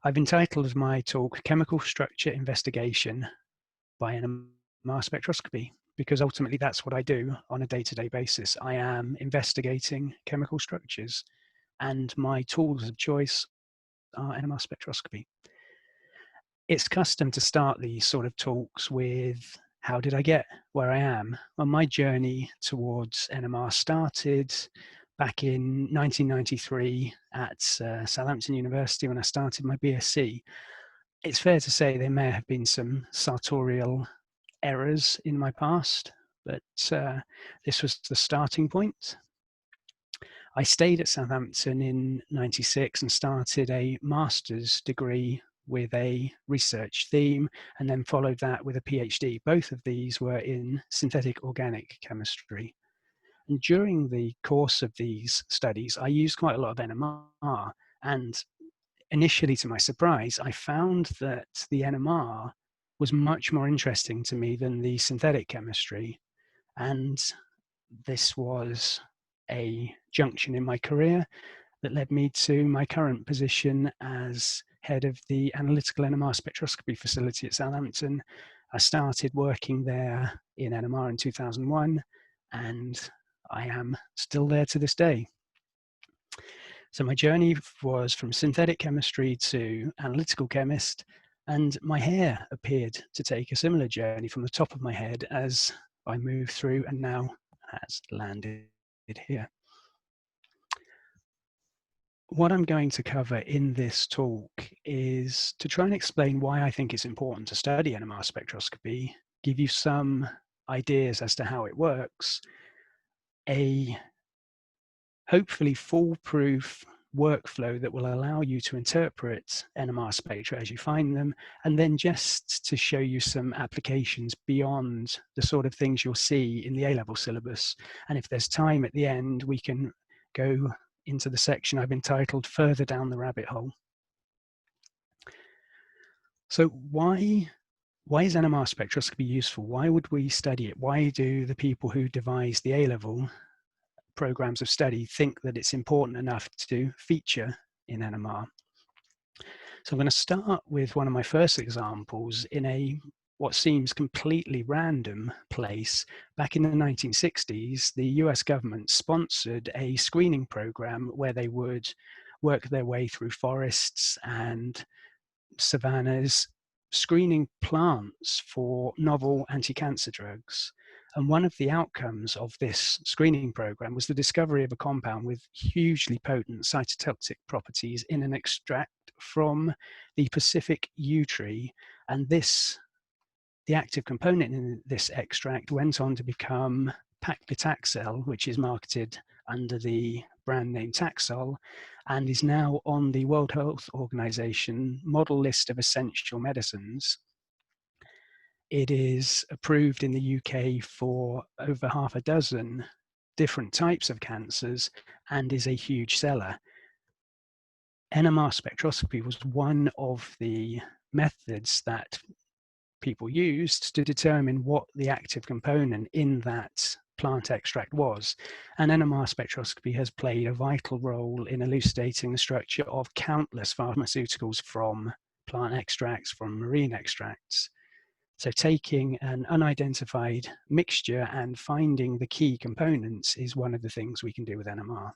I've entitled my talk Chemical Structure Investigation by NMR Spectroscopy, because ultimately that's what I do on a day-to-day basis. I am investigating chemical structures, and my tools of choice are NMR spectroscopy. It's custom to start these sort of talks with, how did I get where I am? Well, my journey towards NMR started back in 1993 at Southampton University when I started my BSc. It's fair to say there may have been some sartorial errors in my past, but this was the starting point. I stayed at Southampton in '96 and started a master's degree with a research theme, and then followed that with a PhD. Both of these were in synthetic organic chemistry. And during the course of these studies, I used quite a lot of NMR, and initially, to my surprise, I found that the NMR was much more interesting to me than the synthetic chemistry. And this was a junction in my career that led me to my current position as head of the analytical NMR spectroscopy facility at Southampton. I started working there in NMR in 2001, and I am still there to this day. So my journey was from synthetic chemistry to analytical chemist, and my hair appeared to take a similar journey from the top of my head as I moved through and now has landed here. What I'm going to cover in this talk is to try and explain why I think it's important to study NMR spectroscopy, give you some ideas as to how it works, a hopefully foolproof workflow that will allow you to interpret NMR spectra as you find them, and then just to show you some applications beyond the sort of things you'll see in the A-level syllabus. And if there's time at the end, we can go into the section I've entitled Further Down the Rabbit Hole. So why is NMR spectroscopy useful? Why would we study it? Why do the people who devised the A-level programs of study think that it's important enough to feature in NMR? So I'm going to start with one of my first examples in a what seems completely random place. Back in the 1960s, the US government sponsored a screening program where they would work their way through forests and savannas, screening plants for novel anti-cancer drugs. And one of the outcomes of this screening program was the discovery of a compound with hugely potent cytotoxic properties in an extract from the Pacific yew tree. And the active component in this extract went on to become paclitaxel, which is marketed under the brand name Taxol, and is now on the World Health Organization model list of essential medicines. It is approved in the UK for over half a dozen different types of cancers and is a huge seller. NMR spectroscopy was one of the methods that people used to determine what the active component in that plant extract was. And NMR spectroscopy has played a vital role in elucidating the structure of countless pharmaceuticals from plant extracts, from marine extracts. So taking an unidentified mixture and finding the key components is one of the things we can do with NMR.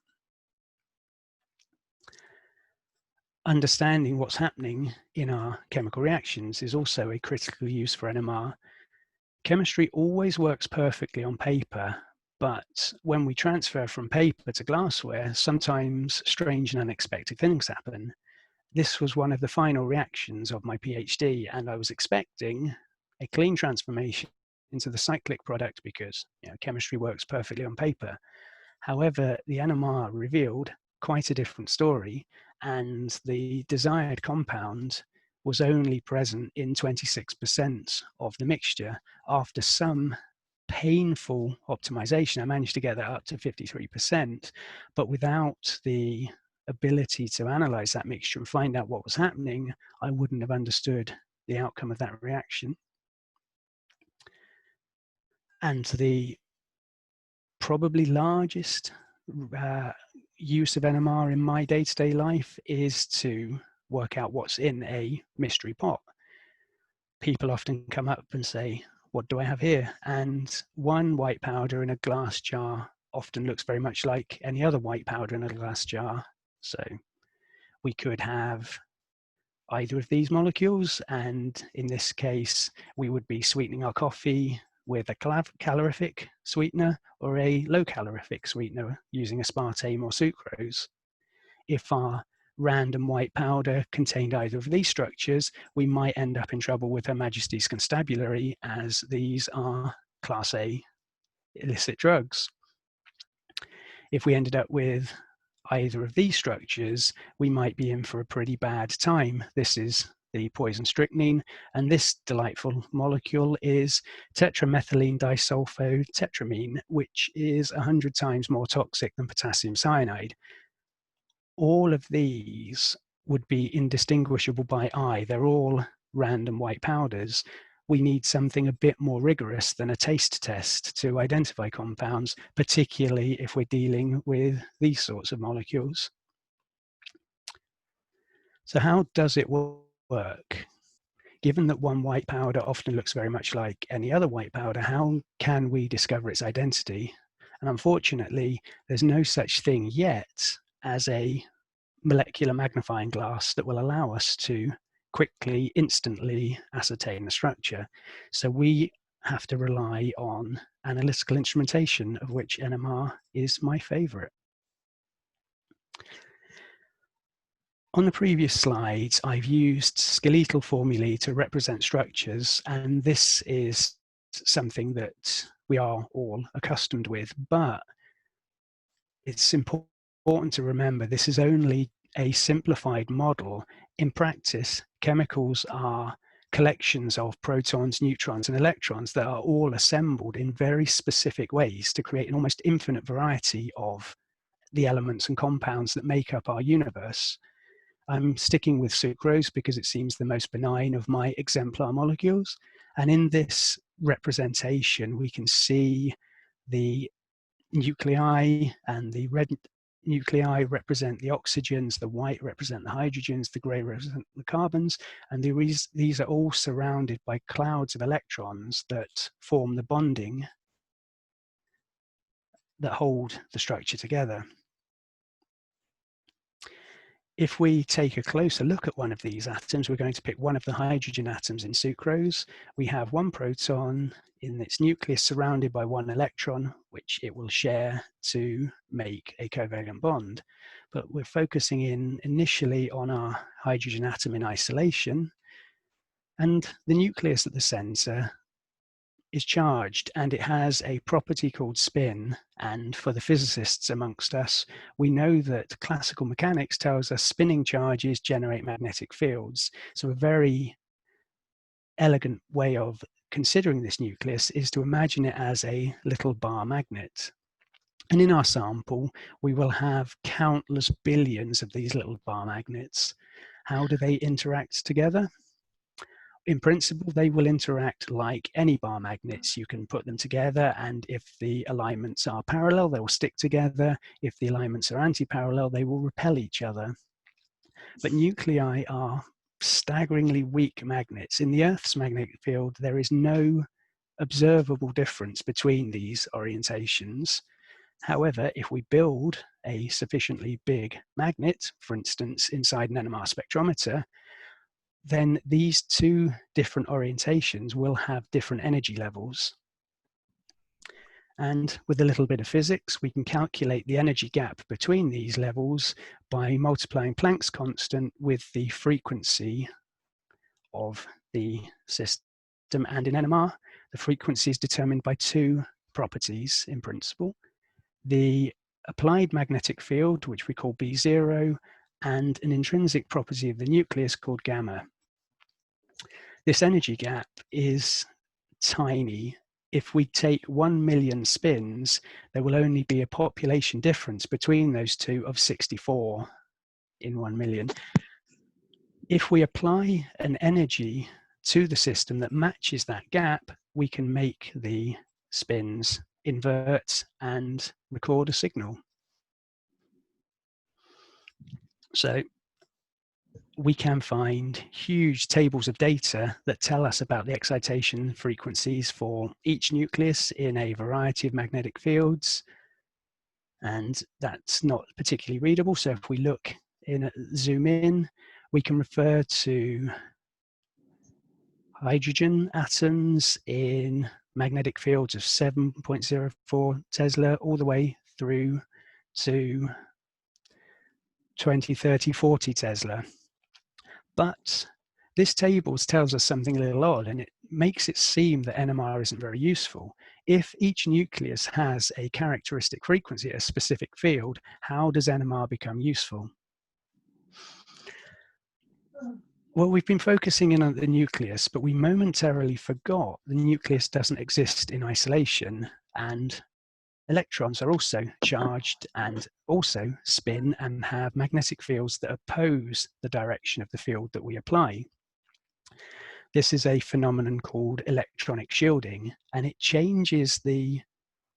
Understanding what's happening in our chemical reactions is also a critical use for NMR. Chemistry always works perfectly on paper, but when we transfer from paper to glassware, sometimes strange and unexpected things happen. This was one of the final reactions of my PhD, and I was expecting a clean transformation into the cyclic product because chemistry works perfectly on paper. However, the NMR revealed quite a different story, and the desired compound was only present in 26% of the mixture. After some painful optimization, I managed to get that up to 53%, but without the ability to analyze that mixture and find out what was happening, I wouldn't have understood the outcome of that reaction. And the probably largest use of NMR in my day-to-day life is to work out what's in a mystery pot. People often come up and say, what do I have here? And one white powder in a glass jar often looks very much like any other white powder in a glass jar. So we could have either of these molecules, and in this case, we would be sweetening our coffee with a calorific sweetener or a low calorific sweetener using aspartame or sucrose. If our random white powder contained either of these structures, we might end up in trouble with Her Majesty's Constabulary, as these are Class A illicit drugs. If we ended up with either of these structures, we might be in for a pretty bad time. This is the poison strychnine, and this delightful molecule is tetramethylene disulfide tetramine, which is 100 times more toxic than potassium cyanide. All of these would be indistinguishable by eye. They're all random white powders. We need something a bit more rigorous than a taste test to identify compounds, particularly if we're dealing with these sorts of molecules. So how does it work? Given that one white powder often looks very much like any other white powder, how can we discover its identity? And unfortunately, there's no such thing yet as a molecular magnifying glass that will allow us to quickly, instantly ascertain the structure. So we have to rely on analytical instrumentation, of which NMR is my favorite. On the previous slides, I've used skeletal formulae to represent structures, and this is something that we are all accustomed with, but it's important to remember this is only a simplified model. In practice, chemicals are collections of protons, neutrons, and electrons that are all assembled in very specific ways to create an almost infinite variety of the elements and compounds that make up our universe. I'm sticking with sucrose because it seems the most benign of my exemplar molecules. And in this representation, we can see the nuclei, and the red nuclei represent the oxygens, the white represent the hydrogens, the gray represent the carbons, and these are all surrounded by clouds of electrons that form the bonding that hold the structure together. If we take a closer look at one of these atoms, we're going to pick one of the hydrogen atoms in sucrose. We have one proton in its nucleus surrounded by one electron, which it will share to make a covalent bond. But we're focusing in initially on our hydrogen atom in isolation, and the nucleus at the center is charged, and it has a property called spin. And for the physicists amongst us, we know that classical mechanics tells us spinning charges generate magnetic fields. So a very elegant way of considering this nucleus is to imagine it as a little bar magnet. And in our sample, we will have countless billions of these little bar magnets. How do they interact together? In principle, they will interact like any bar magnets. You can put them together, and if the alignments are parallel, they will stick together. If the alignments are anti-parallel, they will repel each other. But nuclei are staggeringly weak magnets. In the Earth's magnetic field, there is no observable difference between these orientations. However, if we build a sufficiently big magnet, for instance, inside an NMR spectrometer, then these two different orientations will have different energy levels. And with a little bit of physics, we can calculate the energy gap between these levels by multiplying Planck's constant with the frequency of the system. And in NMR, the frequency is determined by two properties in principle: the applied magnetic field, which we call B0, and an intrinsic property of the nucleus called gamma. This energy gap is tiny. If we take 1 million spins, there will only be a population difference between those two of 64 in 1 million. If we apply an energy to the system that matches that gap, we can make the spins invert and record a signal. So we can find huge tables of data that tell us about the excitation frequencies for each nucleus in a variety of magnetic fields. And that's not particularly readable. So if we look in, zoom in, we can refer to hydrogen atoms in magnetic fields of 7.04 Tesla all the way through to 20, 30, 40 Tesla. But this table tells us something a little odd, and it makes it seem that NMR isn't very useful. If each nucleus has a characteristic frequency at a specific field, how does NMR become useful? Well, we've been focusing in on the nucleus, but we momentarily forgot the nucleus doesn't exist in isolation, and electrons are also charged and also spin and have magnetic fields that oppose the direction of the field that we apply. This is a phenomenon called electronic shielding, and it changes the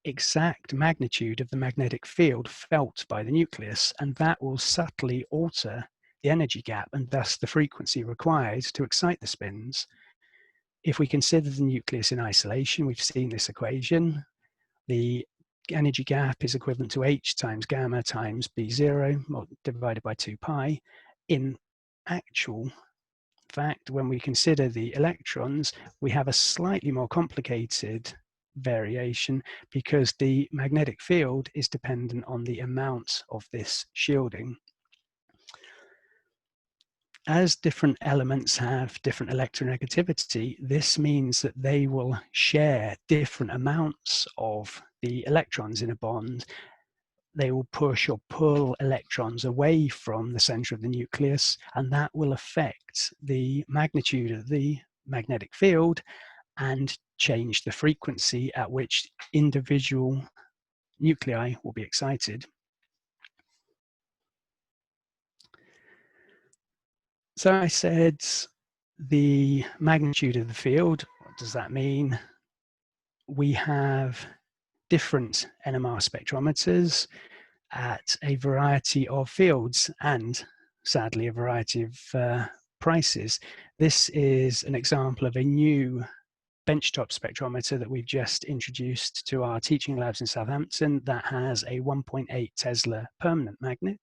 exact magnitude of the magnetic field felt by the nucleus, and that will subtly alter the energy gap and thus the frequency required to excite the spins. If we consider the nucleus in isolation, we've seen this equation. The energy gap is equivalent to h times gamma times b0 divided by 2 pi. In actual fact, when we consider the electrons, we have a slightly more complicated variation because the magnetic field is dependent on the amount of this shielding. As different elements have different electronegativity, this means that they will share different amounts of the electrons in a bond. They will push or pull electrons away from the center of the nucleus, and that will affect the magnitude of the magnetic field and change the frequency at which individual nuclei will be excited. So I said the magnitude of the field. What does that mean? We have different NMR spectrometers at a variety of fields and, sadly, a variety of prices. This is an example of a new benchtop spectrometer that we've just introduced to our teaching labs in Southampton that has a 1.8 Tesla permanent magnet.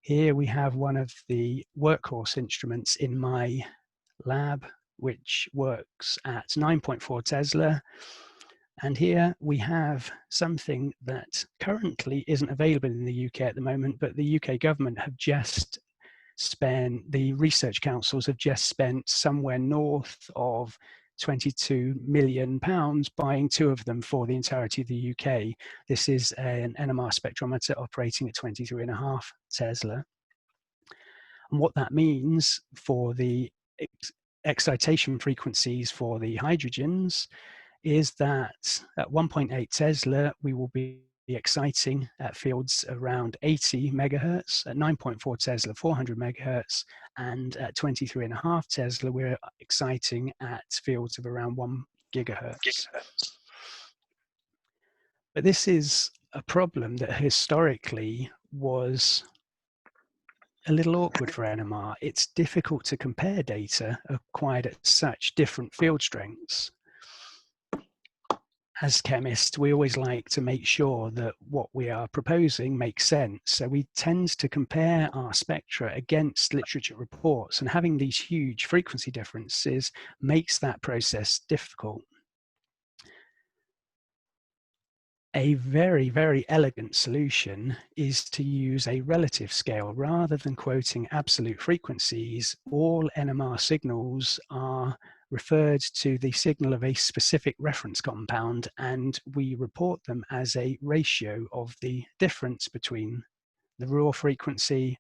Here we have one of the workhorse instruments in my lab, which works at 9.4 Tesla. And here we have something that currently isn't available in the UK at the moment, but the UK government have just spent, the research councils have just spent somewhere north of £22 million buying 2 of them for the entirety of the UK. This is an NMR spectrometer operating at 23.5 Tesla. And what that means for the excitation frequencies for the hydrogens is that at 1.8 Tesla, we will be exciting at fields around 80 megahertz, at 9.4 Tesla, 400 megahertz, and at 23.5 Tesla, we're exciting at fields of around 1 gigahertz. But this is a problem that historically was a little awkward for NMR. It's difficult to compare data acquired at such different field strengths. As chemists, we always like to make sure that what we are proposing makes sense. So we tend to compare our spectra against literature reports, and having these huge frequency differences makes that process difficult. A very, very elegant solution is to use a relative scale. Rather than quoting absolute frequencies, all NMR signals are referred to the signal of a specific reference compound, and we report them as a ratio of the difference between the raw frequency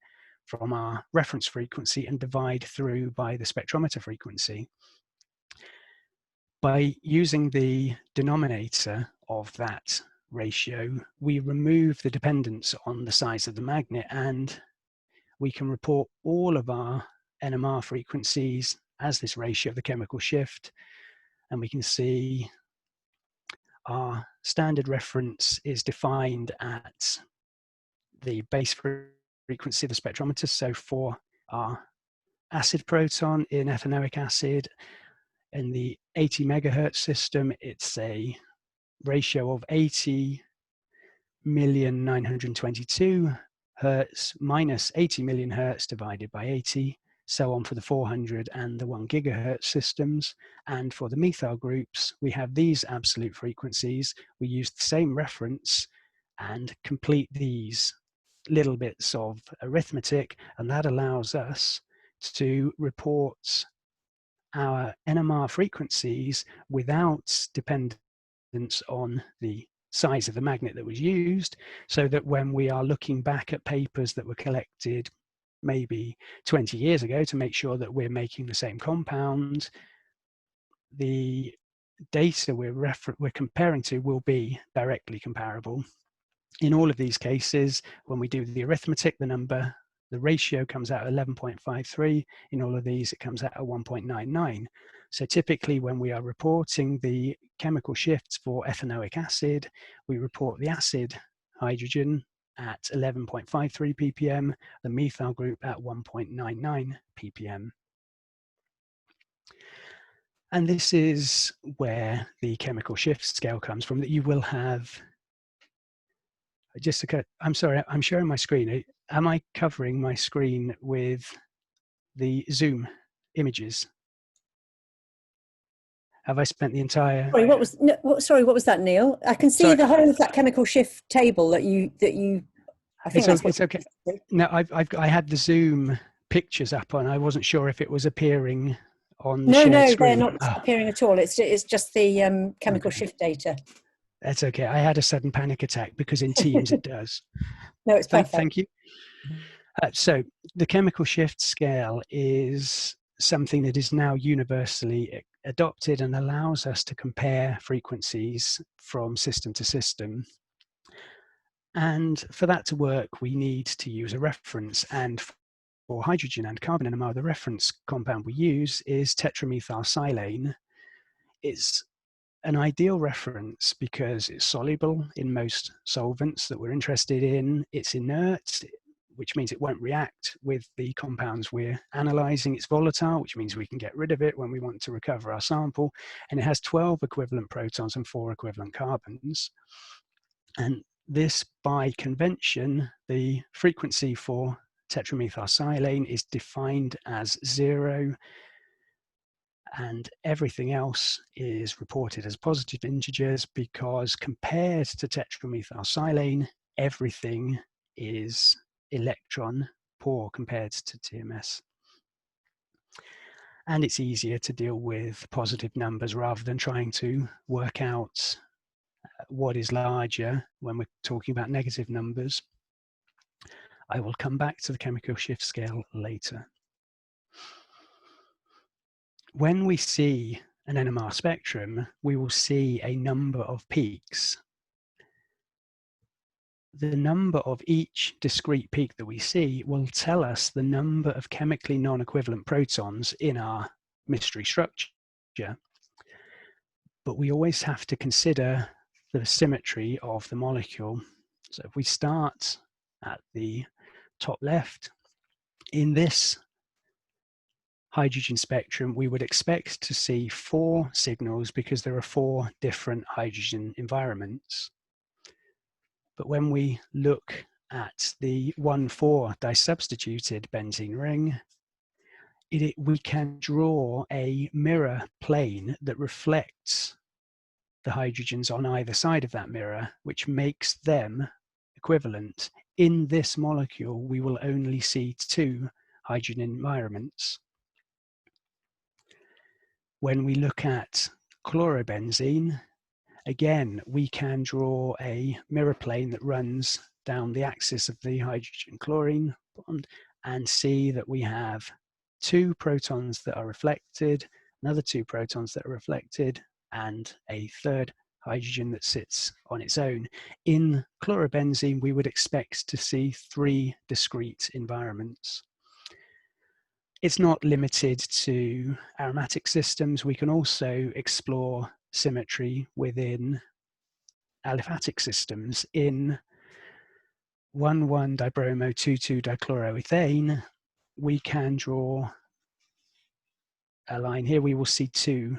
from our reference frequency and divide through by the spectrometer frequency. By using the denominator of that ratio, we remove the dependence on the size of the magnet, and we can report all of our NMR frequencies as this ratio of the chemical shift. And we can see our standard reference is defined at the base frequency of the spectrometer. So for our acid proton in ethanoic acid. In the 80 megahertz system, it's a ratio of 80,922 hertz minus 80 million hertz divided by 80, so on for the 400 and the 1 gigahertz systems. And for the methyl groups, we have these absolute frequencies. We use the same reference and complete these little bits of arithmetic, and that allows us to report our NMR frequencies without dependence on the size of the magnet that was used, so that when we are looking back at papers that were collected maybe 20 years ago to make sure that we're making the same compound, the data we're comparing to will be directly comparable. In all of these cases, when we do the arithmetic, the ratio comes out at 11.53. In all of these, it comes out at 1.99. So typically when we are reporting the chemical shifts for ethanoic acid, we report the acid hydrogen at 11.53 ppm, the methyl group at 1.99 ppm. And this is where the chemical shift scale comes from, that you will have, I'm sorry, I'm sharing my screen. Am I covering my screen with the Zoom images? Have I spent the entire... Sorry, what was that, Neil? I can see the whole of that chemical shift table that you I think it's okay. No, I had the Zoom pictures up on. I wasn't sure if it was appearing on the shared screen. No, they're not appearing at all. It's just the chemical shift data. That's okay. I had a sudden panic attack because in Teams it does. No, it's perfect. Thank you. So the chemical shift scale is something that is now universally adopted and allows us to compare frequencies from system to system. And for that to work, we need to use a reference. And for hydrogen and carbon NMR, the reference compound we use is tetramethylsilane. It's an ideal reference because it's soluble in most solvents that we're interested in. It's inert, which means it won't react with the compounds we're analyzing. It's volatile, which means we can get rid of it when we want to recover our sample. And it has 12 equivalent protons and 4 equivalent carbons. And this, by convention, the frequency for tetramethylsilane is defined as 0, and everything else is reported as positive integers, because compared to tetramethylsilane, everything is electron poor compared to TMS. And it's easier to deal with positive numbers rather than trying to work out what is larger when we're talking about negative numbers. I will come back to the chemical shift scale later. When we see an NMR spectrum, we will see a number of peaks. The number of each discrete peak that we see will tell us the number of chemically non-equivalent protons in our mystery structure. But we always have to consider the symmetry of the molecule. So if we start at the top left, in this hydrogen spectrum, we would expect to see 4 signals because there are 4 different hydrogen environments. But when we look at the 1,4 disubstituted benzene ring, we can draw a mirror plane that reflects the hydrogens on either side of that mirror, which makes them equivalent. In this molecule, we will only see 2 hydrogen environments. When we look at chlorobenzene, again, we can draw a mirror plane that runs down the axis of the hydrogen-chlorine bond and see that we have 2 protons that are reflected, another 2 protons that are reflected, and a 3rd hydrogen that sits on its own. In chlorobenzene, we would expect to see 3 discrete environments. It's not limited to aromatic systems. We can also explore symmetry within aliphatic systems. In 1,1-dibromo 2,2-dichloroethane, we can draw a line here. We will see two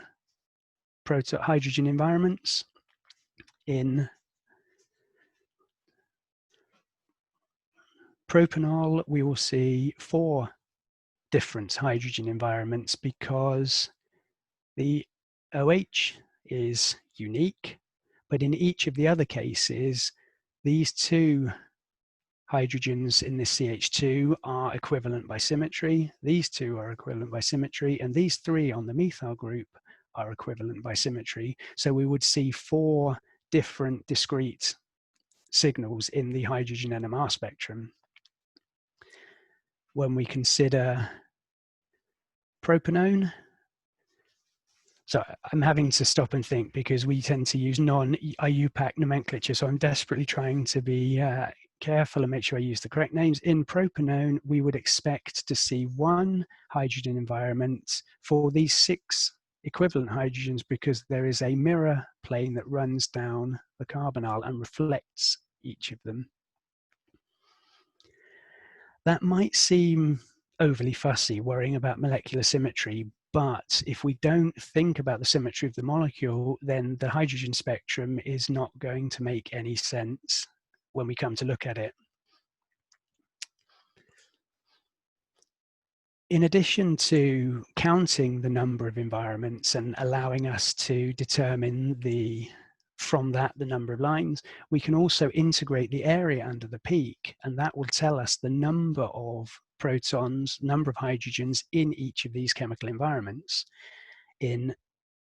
hydrogen environments. In propanol, we will see 4 different hydrogen environments because the OH is unique, but in each of the other cases, these 2 hydrogens in this CH2 are equivalent by symmetry, these 2 are equivalent by symmetry, and these 3 on the methyl group are equivalent by symmetry. So we would see 4 different discrete signals in the hydrogen NMR spectrum. When we consider propanone, so I'm having to stop and think because we tend to use non-IUPAC nomenclature, so I'm desperately trying to be careful and make sure I use the correct names. In propanone, we would expect to see 1 hydrogen environment for these 6 equivalent hydrogens because there is a mirror plane that runs down the carbonyl and reflects each of them. That might seem overly fussy, worrying about molecular symmetry, but if we don't think about the symmetry of the molecule, then the hydrogen spectrum is not going to make any sense when we come to look at it. In addition to counting the number of environments and allowing us to determine from that the number of lines, we can also integrate the area under the peak, and that will tell us the number of protons, number of hydrogens in each of these chemical environments. In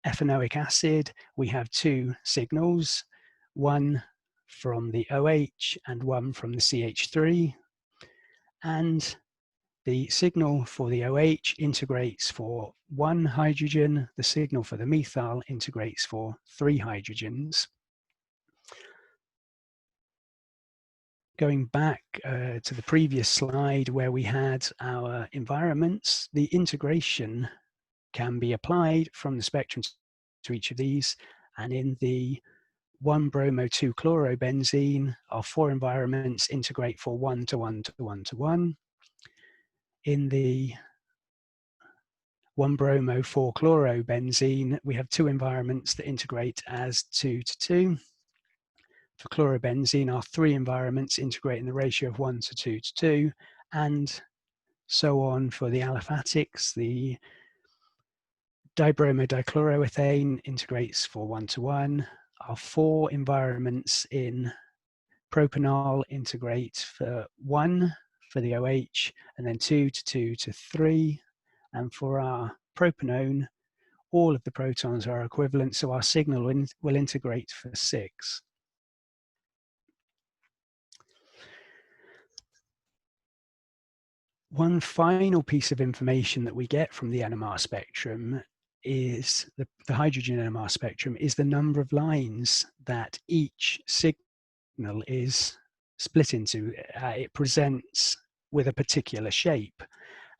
ethanoic acid, we have 2 signals, one from the OH and one from the CH3, and the signal for the OH integrates for 1 hydrogen, the signal for the methyl integrates for 3 hydrogens. Going back to the previous slide where we had our environments, the integration can be applied from the spectrum to each of these, and in the 1-bromo-2-chlorobenzene, our 4 environments integrate for 1 to 1 to 1 to 1. In the 1-bromo-4-chlorobenzene, we have 2 environments that integrate as 2 to 2. For chlorobenzene, our 3 environments integrate in the ratio of 1 to 2 to 2, and so on for the aliphatics. The dibromo-dichloroethane integrates for 1 to 1. Our 4 environments in propanol integrate for 1 for the OH, and then 2 to 2 to 3. And for our propanone, all of the protons are equivalent, so our signal will integrate for 6. One final piece of information that we get from the NMR spectrum is the hydrogen NMR spectrum is the number of lines that each signal is split into. It presents with a particular shape,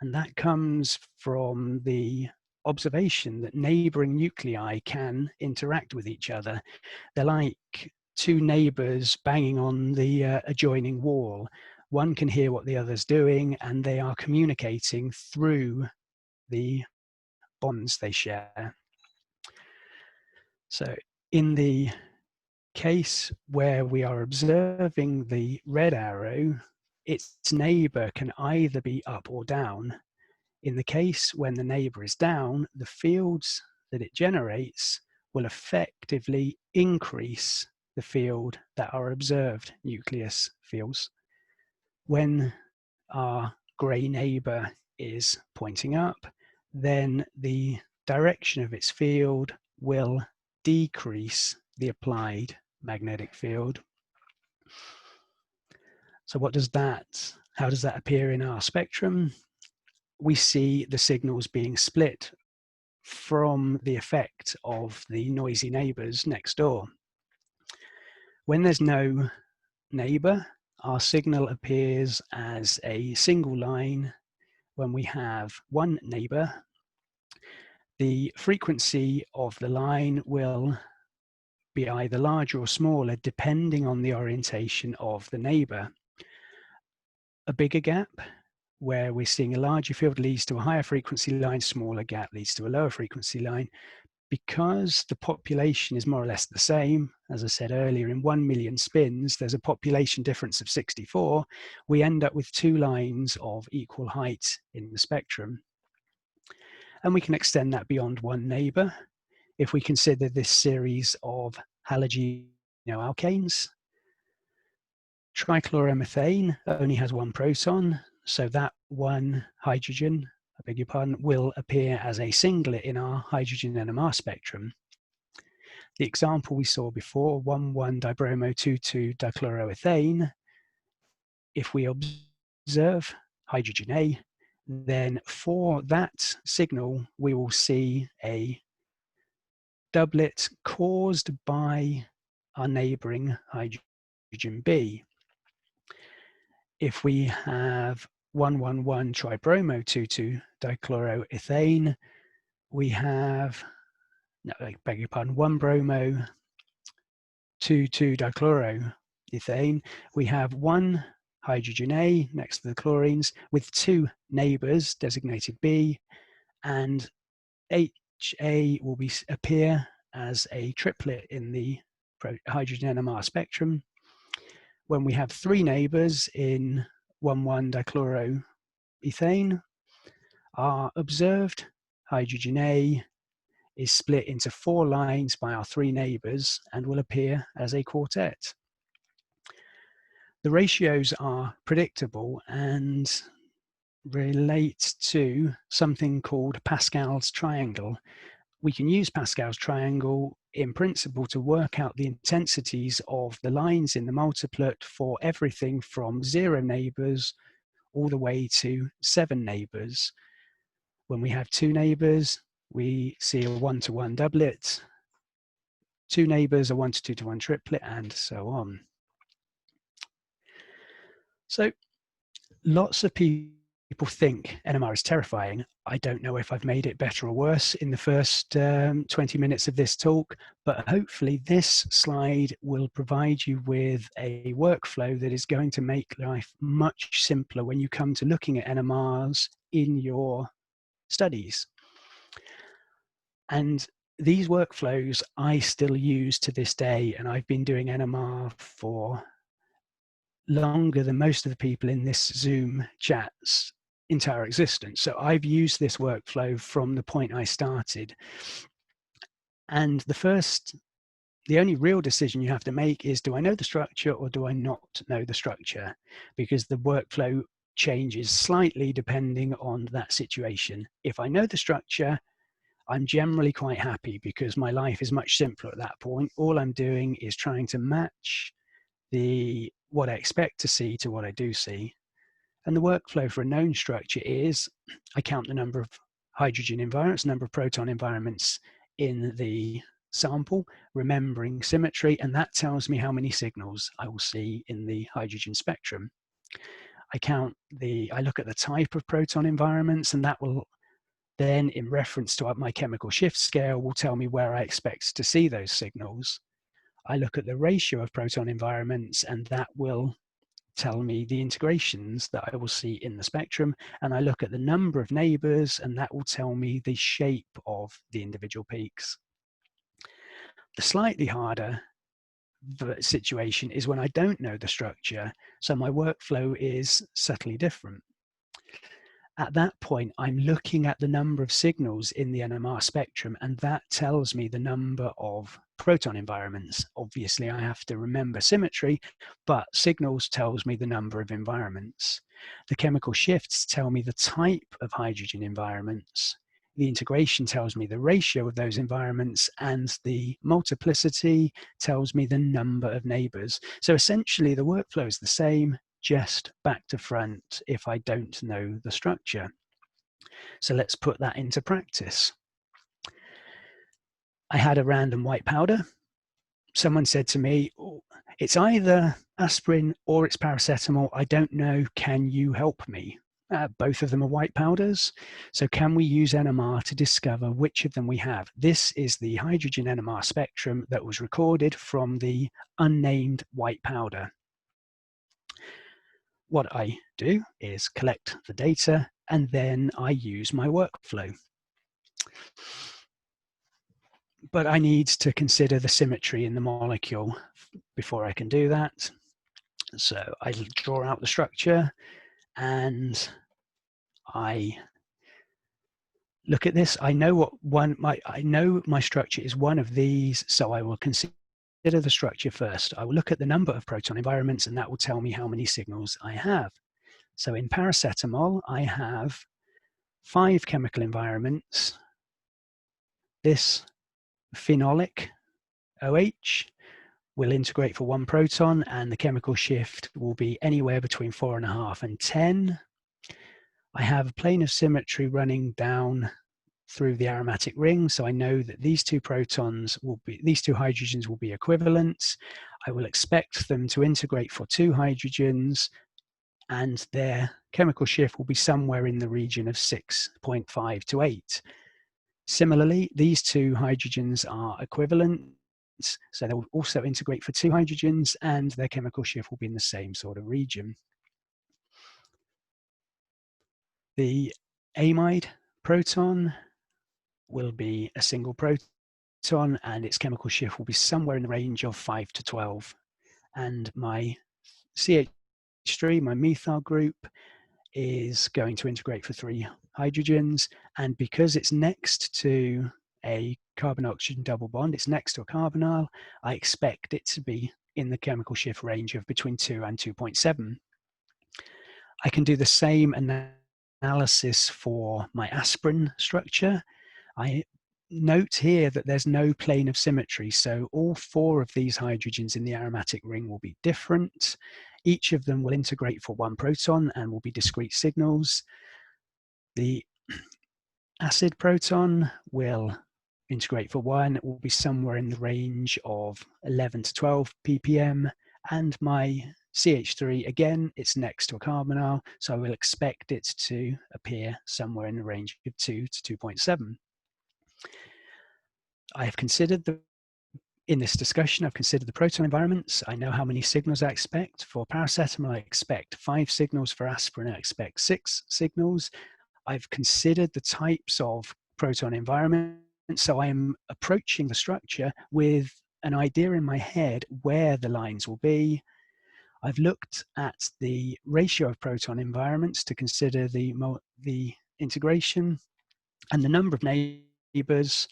and that comes from the observation that neighboring nuclei can interact with each other. They're like 2 neighbors banging on the adjoining wall. One can hear what the other's doing, and they are communicating through the bonds they share. So in the case where we are observing the red arrow, its neighbor can either be up or down. In the case when the neighbor is down, the fields that it generates will effectively increase the field that our observed nucleus feels. When our gray neighbor is pointing up, then the direction of its field will decrease the applied magnetic field. So how does that appear in our spectrum? We see the signals being split from the effect of the noisy neighbors next door. When there's no neighbor, our signal appears as a single line. When we have 1 neighbor, the frequency of the line will be either larger or smaller depending on the orientation of the neighbor. A bigger gap where we're seeing a larger field leads to a higher frequency line, smaller gap leads to a lower frequency line. Because the population is more or less the same, as I said earlier, in 1 million spins, there's a population difference of 64. We end up with 2 lines of equal height in the spectrum. And we can extend that beyond one neighbor. If we consider this series of halogenoalkanes, trichloromethane only has 1 proton, so that 1 hydrogen, I beg your pardon, will appear as a singlet in our hydrogen NMR spectrum. The example we saw before, 1,1-dibromo-2,2-dichloroethane, if we observe hydrogen A, then for that signal, we will see a doublet caused by our neighboring hydrogen B. If we have 1,1,1-tribromo-2,2-dichloroethane, we have, no, I beg your pardon, 1-bromo-2,2-dichloroethane. We have 1 hydrogen A next to the chlorines with 2 neighbors designated B, and HA will appear as a triplet in the hydrogen NMR spectrum. When we have 3 neighbors in 1,1-dichloroethane, our observed hydrogen A is split into 4 lines by our 3 neighbors and will appear as a quartet. The ratios are predictable and relate to something called Pascal's triangle. We can use Pascal's triangle in principle to work out the intensities of the lines in the multiplet for everything from 0 neighbors all the way to 7 neighbors. When we have 2 neighbors, we see a 1-to-1 doublet, 2 neighbors, a 1-to-2-to-1 triplet, and so on. So lots of people think NMR is terrifying. I don't know if I've made it better or worse in the first 20 minutes of this talk, but hopefully this slide will provide you with a workflow that is going to make life much simpler when you come to looking at NMRs in your studies. And these workflows I still use to this day, and I've been doing NMR for longer than most of the people in this Zoom chat's entire existence. So I've used this workflow from the point I started. And the only real decision you have to make is, do I know the structure or do I not know the structure? Because the workflow changes slightly depending on that situation. If I know the structure, I'm generally quite happy because my life is much simpler at that point. All I'm doing is trying to match what I expect to see to what I do see. And the workflow for a known structure is, I count the number of hydrogen environments, number of proton environments in the sample, remembering symmetry, and that tells me how many signals I will see in the hydrogen spectrum. I look at the type of proton environments, and that will then, in reference to my chemical shift scale, will tell me where I expect to see those signals. I look at the ratio of proton environments, and that will tell me the integrations that I will see in the spectrum. And I look at the number of neighbors, and that will tell me the shape of the individual peaks. The slightly harder situation is when I don't know the structure, so my workflow is subtly different. At that point, I'm looking at the number of signals in the NMR spectrum, and that tells me the number of proton environments. Obviously, I have to remember symmetry, but signals tells me the number of environments. The chemical shifts tell me the type of hydrogen environments. The integration tells me the ratio of those environments, and the multiplicity tells me the number of neighbors. So essentially, the workflow is the same, just back to front if I don't know the structure. So let's put that into practice. I had a random white powder. Someone said to me, oh, it's either aspirin or it's paracetamol. I don't know. Can you help me? Both of them are white powders. So can we use NMR to discover which of them we have? This is the hydrogen NMR spectrum that was recorded from the unnamed white powder. what I do is collect the data, and then I use my workflow. But I need to consider the symmetry in the molecule before I can do that. So I draw out the structure, and I look at this. I know I know my structure is one of these, so I will consider the structure first. I will look at the number of proton environments, and that will tell me how many signals I have. So in paracetamol, I have 5 chemical environments. This phenolic OH will integrate for 1 proton, and the chemical shift will be anywhere between 4.5 and 10. I have a plane of symmetry running down through the aromatic ring, so I know that these 2 hydrogens will be equivalent. I will expect them to integrate for 2 hydrogens, and their chemical shift will be somewhere in the region of 6.5 to 8. Similarly, these 2 hydrogens are equivalent, so they will also integrate for 2 hydrogens, and their chemical shift will be in the same sort of region. The amide proton will be a single proton, and its chemical shift will be somewhere in the range of 5 to 12. And my CH3, my methyl group, is going to integrate for 3 hydrogens, and because it's next to a carbon-oxygen double bond, it's next to a carbonyl, I expect it to be in the chemical shift range of between 2 and 2.7. I can do the same analysis for my aspirin structure. I note here that there's no plane of symmetry, so all 4 of these hydrogens in the aromatic ring will be different. Each of them will integrate for 1 proton and will be discrete signals. The acid proton will integrate for 1. It will be somewhere in the range of 11 to 12 ppm. And my CH3, again, it's next to a carbonyl, so I will expect it to appear somewhere in the range of 2 to 2.7. I have considered in this discussion, I've considered the proton environments. I know how many signals I expect. For paracetamol, I expect 5 signals. For aspirin, I expect 6 signals. I've considered the types of proton environment, so I am approaching the structure with an idea in my head where the lines will be. I've looked at the ratio of proton environments to consider the integration and the number of neighbors.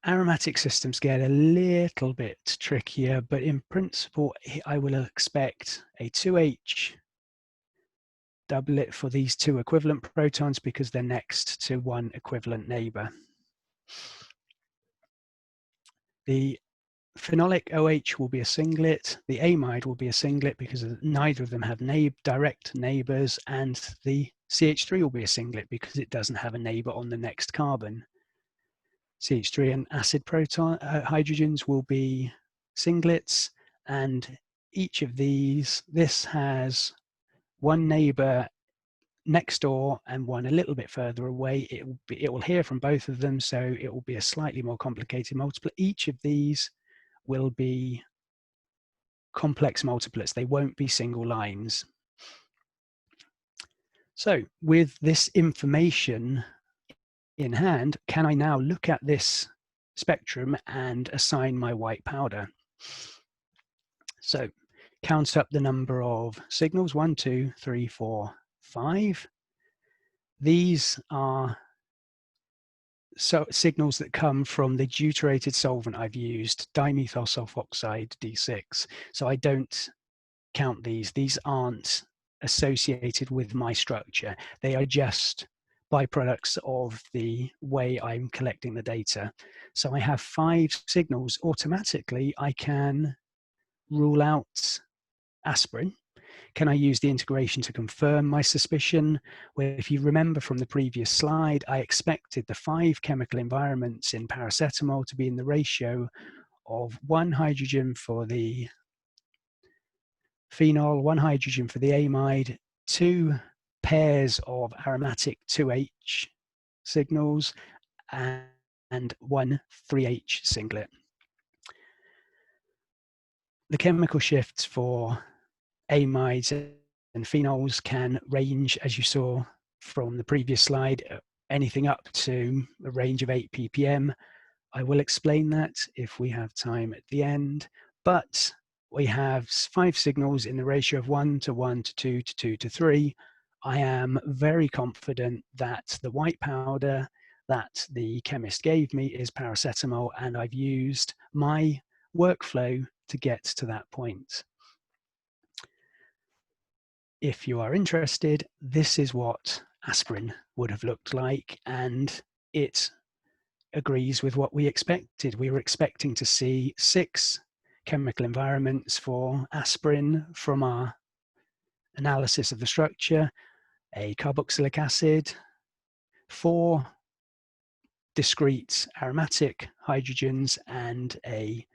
Aromatic systems get a little bit trickier, but in principle, I will expect a 2H doublet for these 2 equivalent protons because they're next to 1 equivalent neighbor. The phenolic OH will be a singlet, the amide will be a singlet because neither of them have direct neighbors, and the CH3 will be a singlet because it doesn't have a neighbor on the next carbon. CH3 and acid proton hydrogens will be singlets, and each of these, this has 1 neighbor next door and 1 a little bit further away. It will hear from both of them, so it will be a slightly more complicated multiplet. Each of these will be complex multiplets. They won't be single lines. So with this information in hand, can I now look at this spectrum and assign my white powder? So count up the number of signals, 1, 2, 3, 4, 5. These are signals that come from the deuterated solvent I've used, dimethyl sulfoxide D6. So I don't count these. These aren't associated with my structure. They are just byproducts of the way I'm collecting the data. So I have 5 signals. Automatically, I can rule out aspirin. Can I use the integration to confirm my suspicion? Well, if you remember from the previous slide, I expected the 5 chemical environments in paracetamol to be in the ratio of 1 hydrogen for the phenol, 1 hydrogen for the amide, 2 pairs of aromatic 2H signals, and 1 3H singlet. the chemical shifts for amides and phenols can range, as you saw from the previous slide, anything up to a range of 8 ppm. I will explain that if we have time at the end, but we have 5 signals in the ratio of 1 to 1 to 2 to 2 to 3. I am very confident that the white powder that the chemist gave me is paracetamol, and I've used my workflow to get to that point. If you are interested, this is what aspirin would have looked like, and it agrees with what we expected. We were expecting to see 6 chemical environments for aspirin from our analysis of the structure: a carboxylic acid, 4 discrete aromatic hydrogens, and a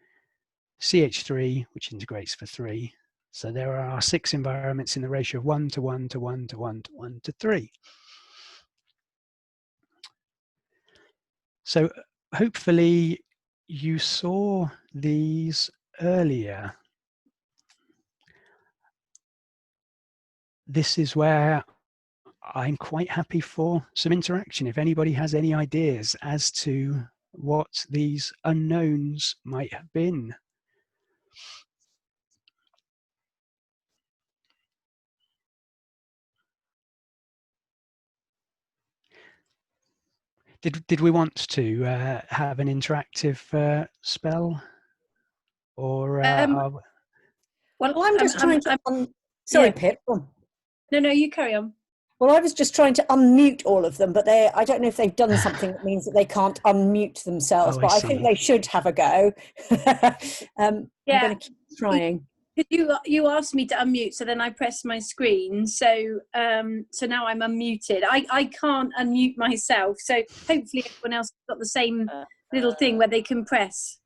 CH3, which integrates for 3. So there are 6 environments in the ratio of 1 to 1 to 1 to 1 to 1 to 3. So hopefully you saw these earlier. This is where I'm quite happy for some interaction. If anybody has any ideas as to what these unknowns might have been. Did we want to have an interactive spell, or well, I'm just trying to. Sorry, yeah. Pip. No, you carry on. Well, I was just trying to unmute all of them, but I don't know if they've done something that means that they can't unmute themselves. Oh, but I think they should have a go. I'm going to keep trying. You asked me to unmute, so then I pressed my screen. So so now I'm unmuted. I can't unmute myself. So hopefully everyone else has got the same little thing where they can press.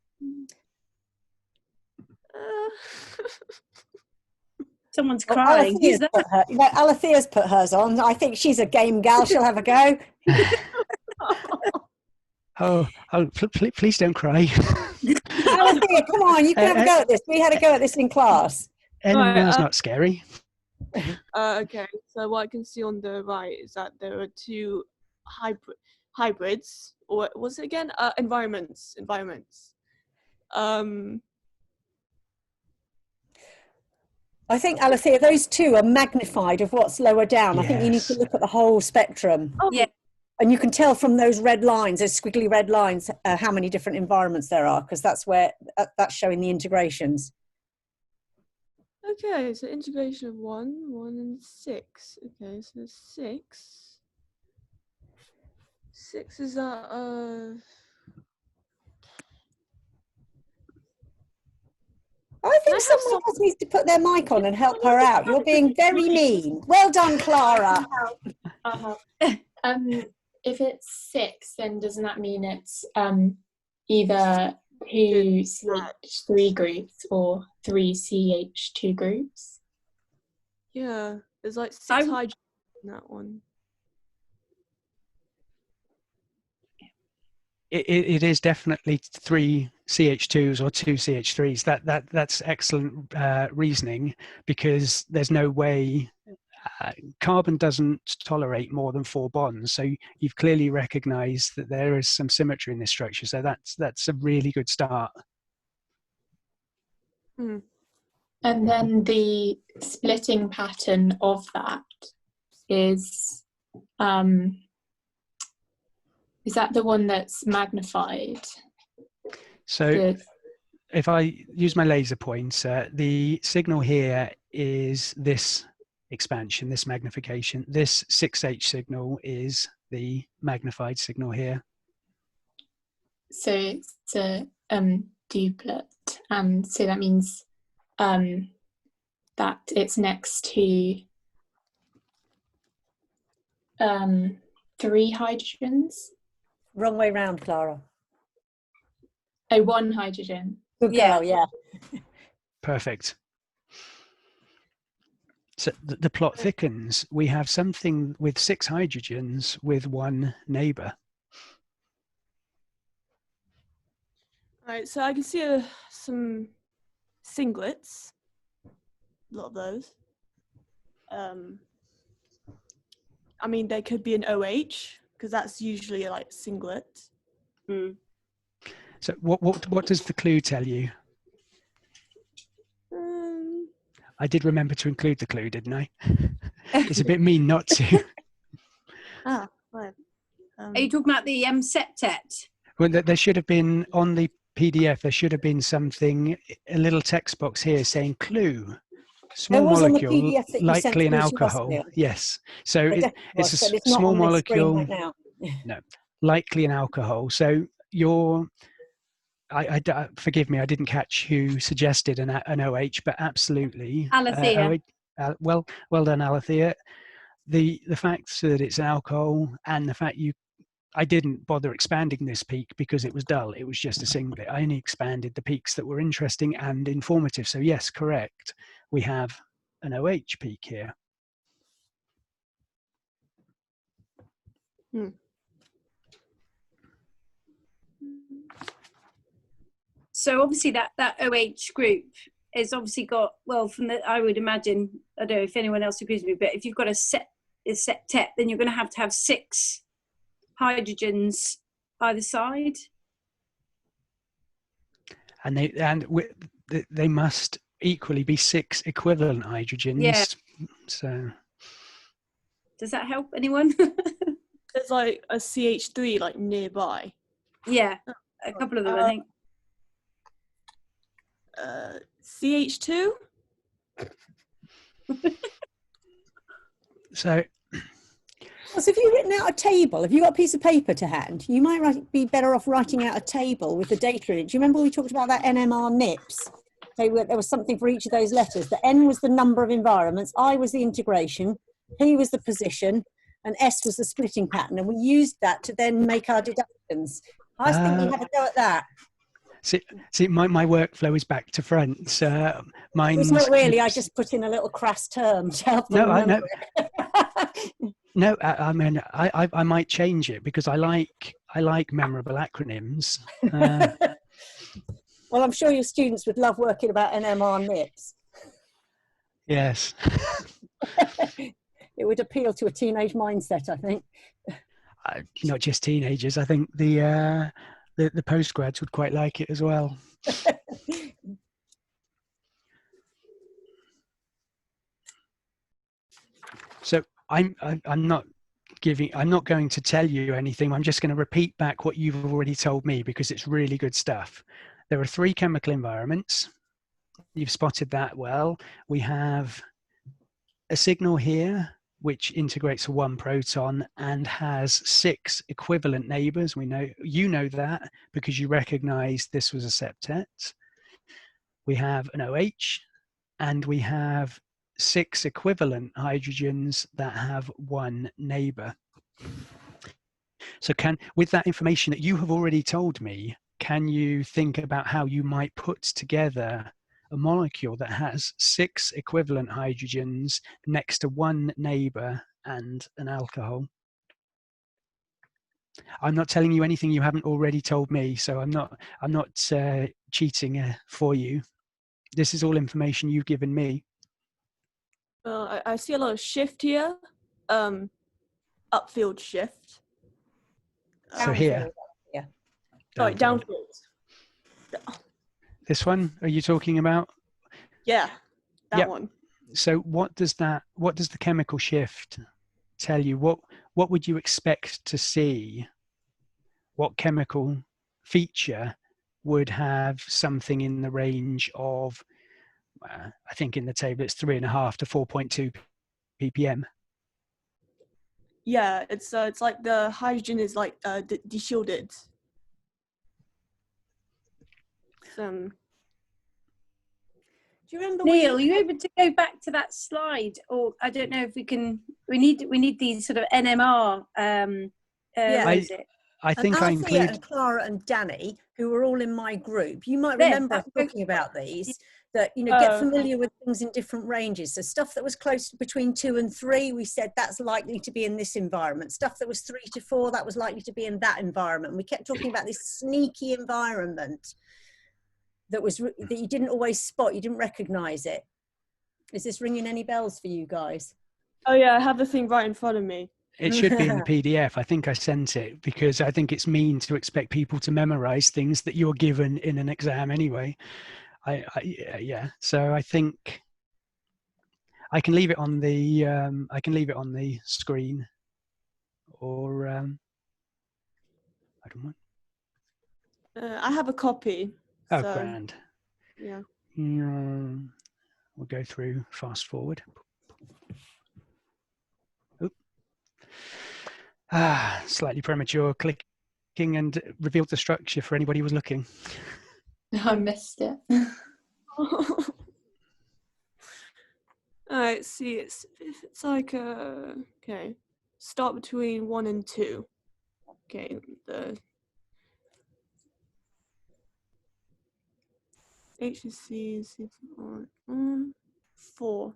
Someone's crying. Who's that? Alethea's put hers on. I think she's a game gal. She'll have a go. oh, please don't cry. Alethea, come on, you can have a go at this. We had a go at this in class. NMR's not scary. Okay, so what I can see on the right is that there are 2 hybrids, or what was it again? Environments. I think, Alethea, those 2 are magnified of what's lower down. Yes. I think you need to look at the whole spectrum. Oh. Yeah. And you can tell from those red lines, those squiggly red lines, how many different environments there are, because that's where that's showing the integrations. Okay, so integration of 1 and 6. Okay, so 6. 6 is I think someone else needs to put their mic on and help her out. You're being very mean. Well done, Clara. If it's 6, then doesn't that mean it's either 2 CH3 groups or 3 CH2 groups? Yeah, there's like 6 hydrogens in that one. It is definitely 3 CH2s or 2 CH3s. That's excellent reasoning, because there's no way carbon doesn't tolerate more than 4 bonds. So you've clearly recognized that there is some symmetry in this structure. So that's a really good start. And then the splitting pattern of that is that the one that's magnified? So if I use my laser pointer, the signal here is this expansion, this magnification. This 6H signal is the magnified signal here. So it's a duplet, and so that means that it's next to 3 hydrogens. Wrong way round, Clara. Oh, 1 hydrogen. Good girl, yeah. Perfect. So the plot thickens. We have something with 6 hydrogens with 1 neighbor. Alright, so I can see some singlets. A lot of those. I mean, there could be an OH because that's usually like singlet. Mm. So what does the clue tell you? I did remember to include the clue, didn't I? It's a bit mean not to. Right. Are you talking about the septet? Well, there should have been on the PDF. There should have been something, a little text box here saying clue. Small was on the molecule, PDF that you sent likely an through to us, alcohol. Neil. Yes. So It definitely it's was, a but it's not small on this screen molecule. right now. No, likely an alcohol. So forgive me, I didn't catch who suggested an OH, but absolutely. Alethea. Well done, Alethea. The fact that it's an alcohol and the fact I didn't bother expanding this peak because it was dull. It was just a singlet. I only expanded the peaks that were interesting and informative. So yes, correct. We have an OH peak here. So obviously that OH group is obviously got, well, from the, I would imagine, I don't know if anyone else agrees with me, but if you've got a septet, then you're going to have 6 hydrogens either side. And they must equally be 6 equivalent hydrogens. Yeah. So does that help anyone? There's like a CH3 like nearby. Yeah, a couple of them, I think. CH2? So if you've written out a table, if you've got a piece of paper to hand, you might be better off writing out a table with the data in it. Do you remember we talked about that NMR NIPS? There was something for each of those letters. The N was the number of environments, I was the integration, P was the position, and S was the splitting pattern. And we used that to then make our deductions. I think you have a go at that. See, my workflow is back to front. It's not really. I just put in a little crass term to help them remember it. No, I mean, I might change it because I like memorable acronyms. Well, I'm sure your students would love working about NMR NIPS. Yes. It would appeal to a teenage mindset, I think. Not just teenagers. I think the postgrads would quite like it as well. So I'm not going to tell you anything. I'm just going to repeat back what you've already told me because it's really good stuff. There are 3 chemical environments. You've spotted that well. We have a signal here which integrates to 1 proton and has 6 equivalent neighbors. You know that because you recognize this was a septet. We have an OH and we have 6 equivalent hydrogens that have 1 neighbor. So with that information that you have already told me, can you think about how you might put together a molecule that has 6 equivalent hydrogens next to 1 neighbor and an alcohol? I'm not telling you anything you haven't already told me, so I'm not cheating for you. This is all information you've given me. I see a lot of shift here. Upfield shift. So here. Yeah. Sorry, downfield. This one, are you talking about? Yeah, that one. So what does the chemical shift tell you? What would you expect to see? What chemical feature would have something in the range of, I think in the table it's 3.5 to 4.2 ppm. Yeah, it's like the hydrogen is like deshielded. Do you remember, Neil, are you able to go back to that slide? Or I don't know if we can. We need these sort of NMR. I think I include and Clara and Danny, who were all in my group. You might remember us talking about these. That get familiar with things in different ranges. So stuff that was close between 2 and 3, we said that's likely to be in this environment. Stuff that was 3 to 4, that was likely to be in that environment. And we kept talking about this sneaky environment. that that you didn't always spot, you didn't recognize it? Is this ringing any bells for you guys? Oh yeah, I have the thing right in front of me. It should be in the PDF. I think I sent it because I think it's mean to expect people to memorize things that you're given in an exam anyway. Yeah. So I think I can leave it on the screen, or I don't mind. I have a copy. Oh, So, grand. yeah. We'll go through fast forward. Oop. Slightly premature clicking and revealed the structure for anybody who was looking. I missed it. Alright, see, it's like okay, start between 1 and 2. Okay, the HCC is 4.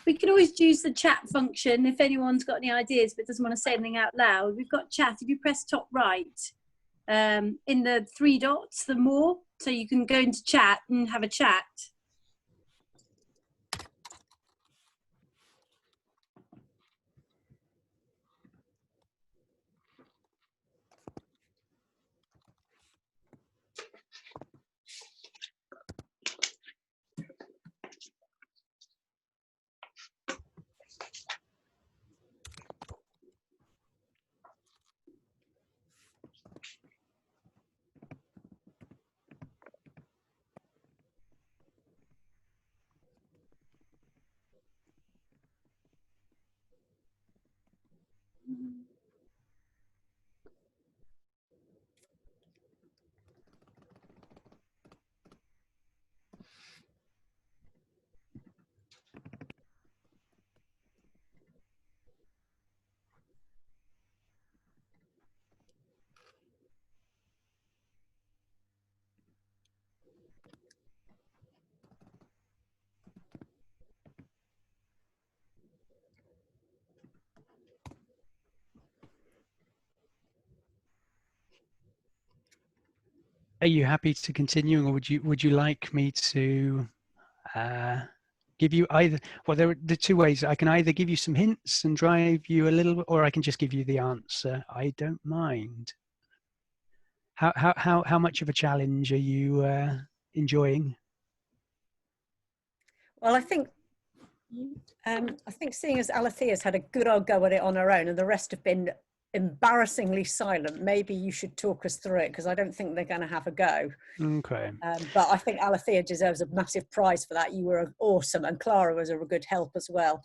We can always use the chat function if anyone's got any ideas but doesn't want to say anything out loud. We've got chat. If you press top right, in the 3 dots, the more, so you can go into chat and have a chat. Are you happy to continue, or would you like me to give you either? Well, there are the 2 ways. I can either give you some hints and drive you a little, or I can just give you the answer. I don't mind. How much of a challenge are you enjoying? Well, I think seeing as Alethea's had a good old go at it on her own and the rest have been embarrassingly silent, maybe you should talk us through it, because I don't think they're going to have a go. Okay. But I think Alethea deserves a massive prize for that. You were awesome, and Clara was a good help as well.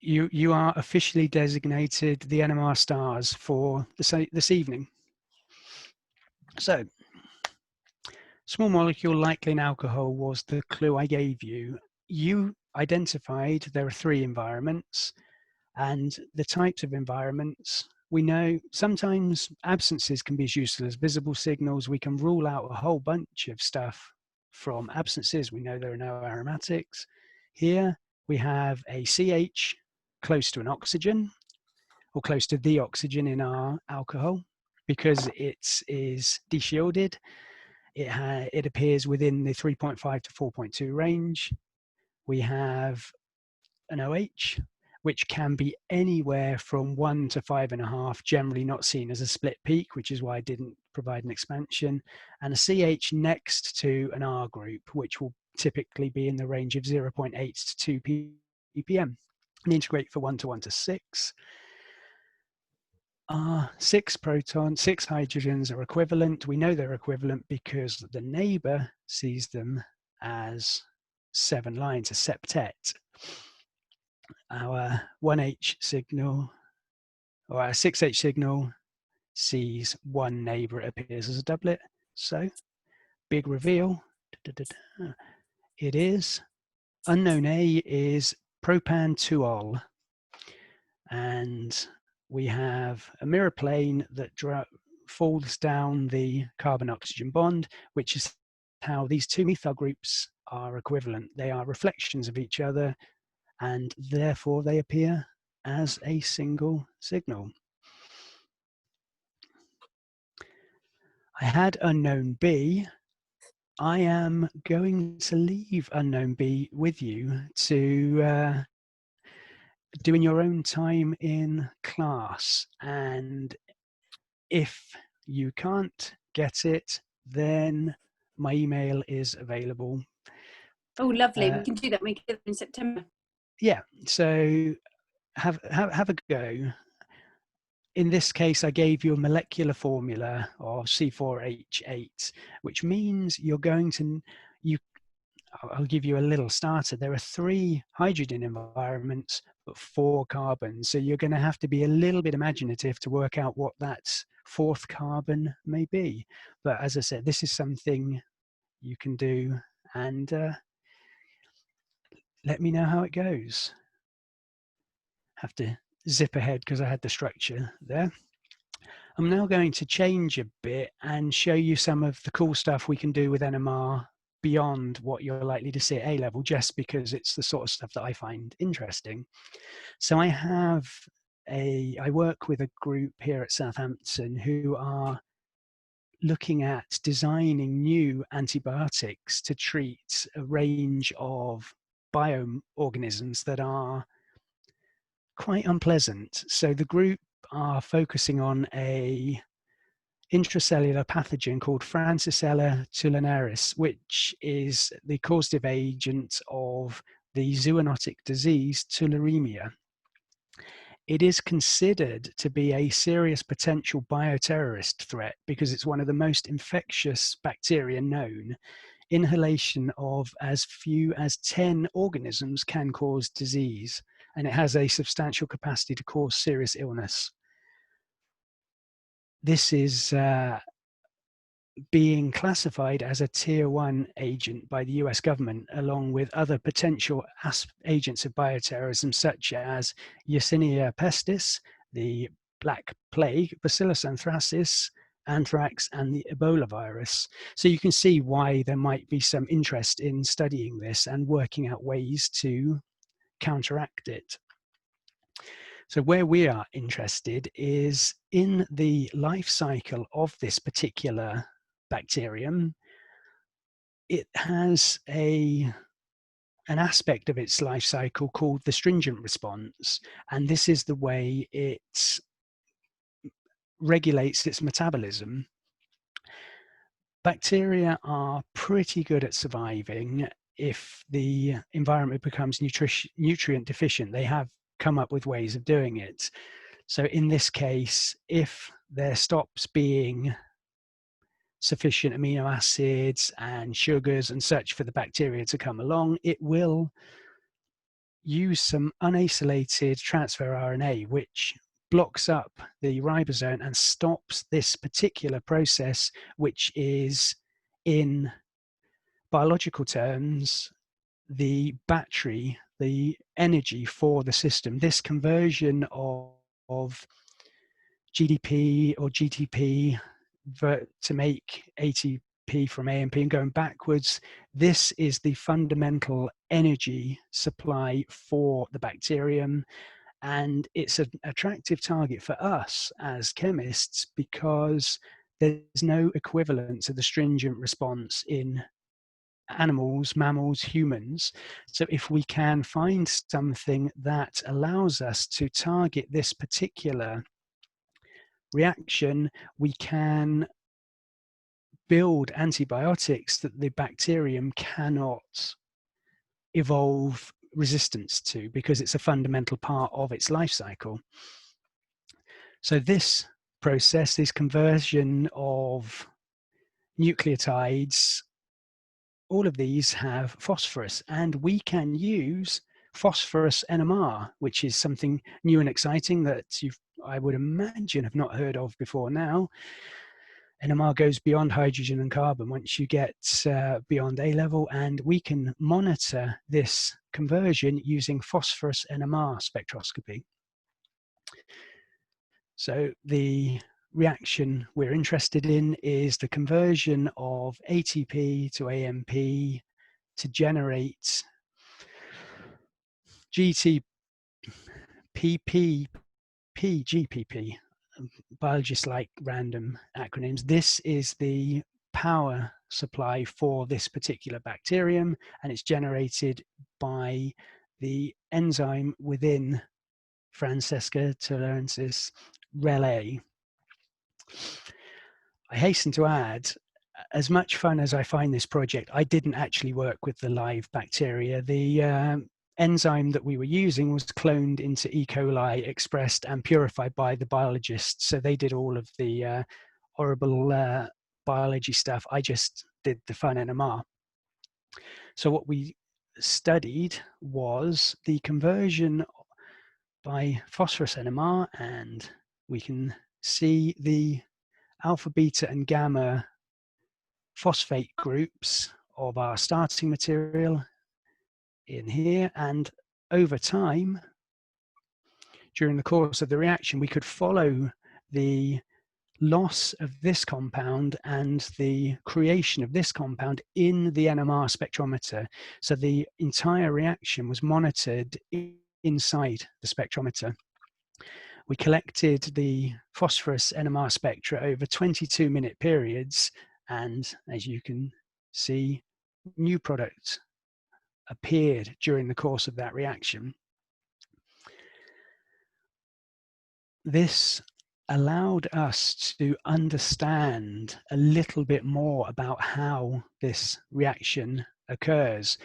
You are officially designated the NMR stars for this evening. So, small molecule likely in alcohol was the clue I gave you. You identified there are 3 environments, and the types of environments. We know sometimes absences can be as useful as visible signals. We can rule out a whole bunch of stuff from absences. We know there are no aromatics. Here we have a CH close to an oxygen, or close to the oxygen in our alcohol, because it is deshielded. It appears within the 3.5 to 4.2 range. We have an OH, which can be anywhere from 1 to 5.5, generally not seen as a split peak, which is why I didn't provide an expansion, and a CH next to an R group, which will typically be in the range of 0.8 to 2 ppm, and integrate for 1 to 1 to 6. 6 protons, 6 hydrogens are equivalent. We know they're equivalent because the neighbor sees them as 7 lines, a septet. Our 1H signal, or our 6H signal, sees 1 neighbor. It appears as a doublet. So, big reveal. It is. Unknown A is propan-2-ol. And we have a mirror plane that falls down the carbon-oxygen bond, which is how these 2 methyl groups are equivalent. They are reflections of each other, and therefore they appear as a single signal. I had unknown B. I am going to leave unknown B with you to do in your own time in class. And if you can't get it, then my email is available. Oh, lovely. We can do that. We can do it in September. Yeah, so have a go. In this case, I gave you a molecular formula of C4H8, which means you're going to, I'll give you a little starter. There are 3 hydrogen environments, but 4 carbons. So you're going to have to be a little bit imaginative to work out what that 4th carbon may be. But as I said, this is something you can do, and let me know how it goes. Have to zip ahead because I had the structure there. I'm now going to change a bit and show you some of the cool stuff we can do with NMR beyond what you're likely to see at A-level, just because it's the sort of stuff that I find interesting. So I work with a group here at Southampton who are looking at designing new antibiotics to treat a range of bioorganisms that are quite unpleasant. So the group are focusing on a intracellular pathogen called Francisella tulaneris, which is the causative agent of the zoonotic disease tularemia. It is considered to be a serious potential bioterrorist threat because it's one of the most infectious bacteria known. Inhalation of as few as 10 organisms can cause disease, and it has a substantial capacity to cause serious illness. This is being classified as a tier 1 agent by the US government, along with other potential agents of bioterrorism such as Yersinia pestis, the Black Plague, Bacillus anthracis, anthrax, and the Ebola virus. So you can see why there might be some interest in studying this and working out ways to counteract it. So where we are interested is in the life cycle of this particular bacterium. It has an aspect of its life cycle called the stringent response, and this is the way it regulates its metabolism. Bacteria are pretty good at surviving if the environment becomes nutrient deficient. They have come up with ways of doing it. So in this case, if there stops being sufficient amino acids and sugars and such for the bacteria to come along, it will use some unacylated transfer RNA, which blocks up the ribosome and stops this particular process, which is, in biological terms, the battery, the energy for the system. This conversion of GDP or GTP to make ATP from AMP and going backwards, this is the fundamental energy supply for the bacterium. And it's an attractive target for us as chemists because there's no equivalent to the stringent response in animals, mammals, humans. So if we can find something that allows us to target this particular reaction, we can build antibiotics that the bacterium cannot evolve resistance to because it's a fundamental part of its life cycle. So this process, this conversion of nucleotides, all of these have phosphorus, and we can use phosphorus NMR, which is something new and exciting that I would imagine, have not heard of before now. NMR goes beyond hydrogen and carbon once you get beyond A-level, and we can monitor this conversion using phosphorus NMR spectroscopy. So the reaction we're interested in is the conversion of ATP to AMP to generate GTP, GPP. biologists like random acronyms. This is the power supply for this particular bacterium, and it's generated by the enzyme within Francesca tularensis relay. I hasten to add, as much fun as I find this project, I didn't actually work with the live bacteria. The enzyme that we were using was cloned into E. coli, expressed and purified by the biologists. So they did all of the horrible biology stuff. I just did the fun NMR. So what we studied was the conversion by phosphorus NMR, and we can see the alpha, beta, and gamma phosphate groups of our starting material in here. And over time, during the course of the reaction, we could follow the loss of this compound and the creation of this compound in the NMR spectrometer. So the entire reaction was monitored inside the spectrometer. We collected the phosphorus NMR spectra over 22-minute periods, and as you can see, new products appeared during the course of that reaction. This allowed us to understand a little bit more about how this reaction occurs.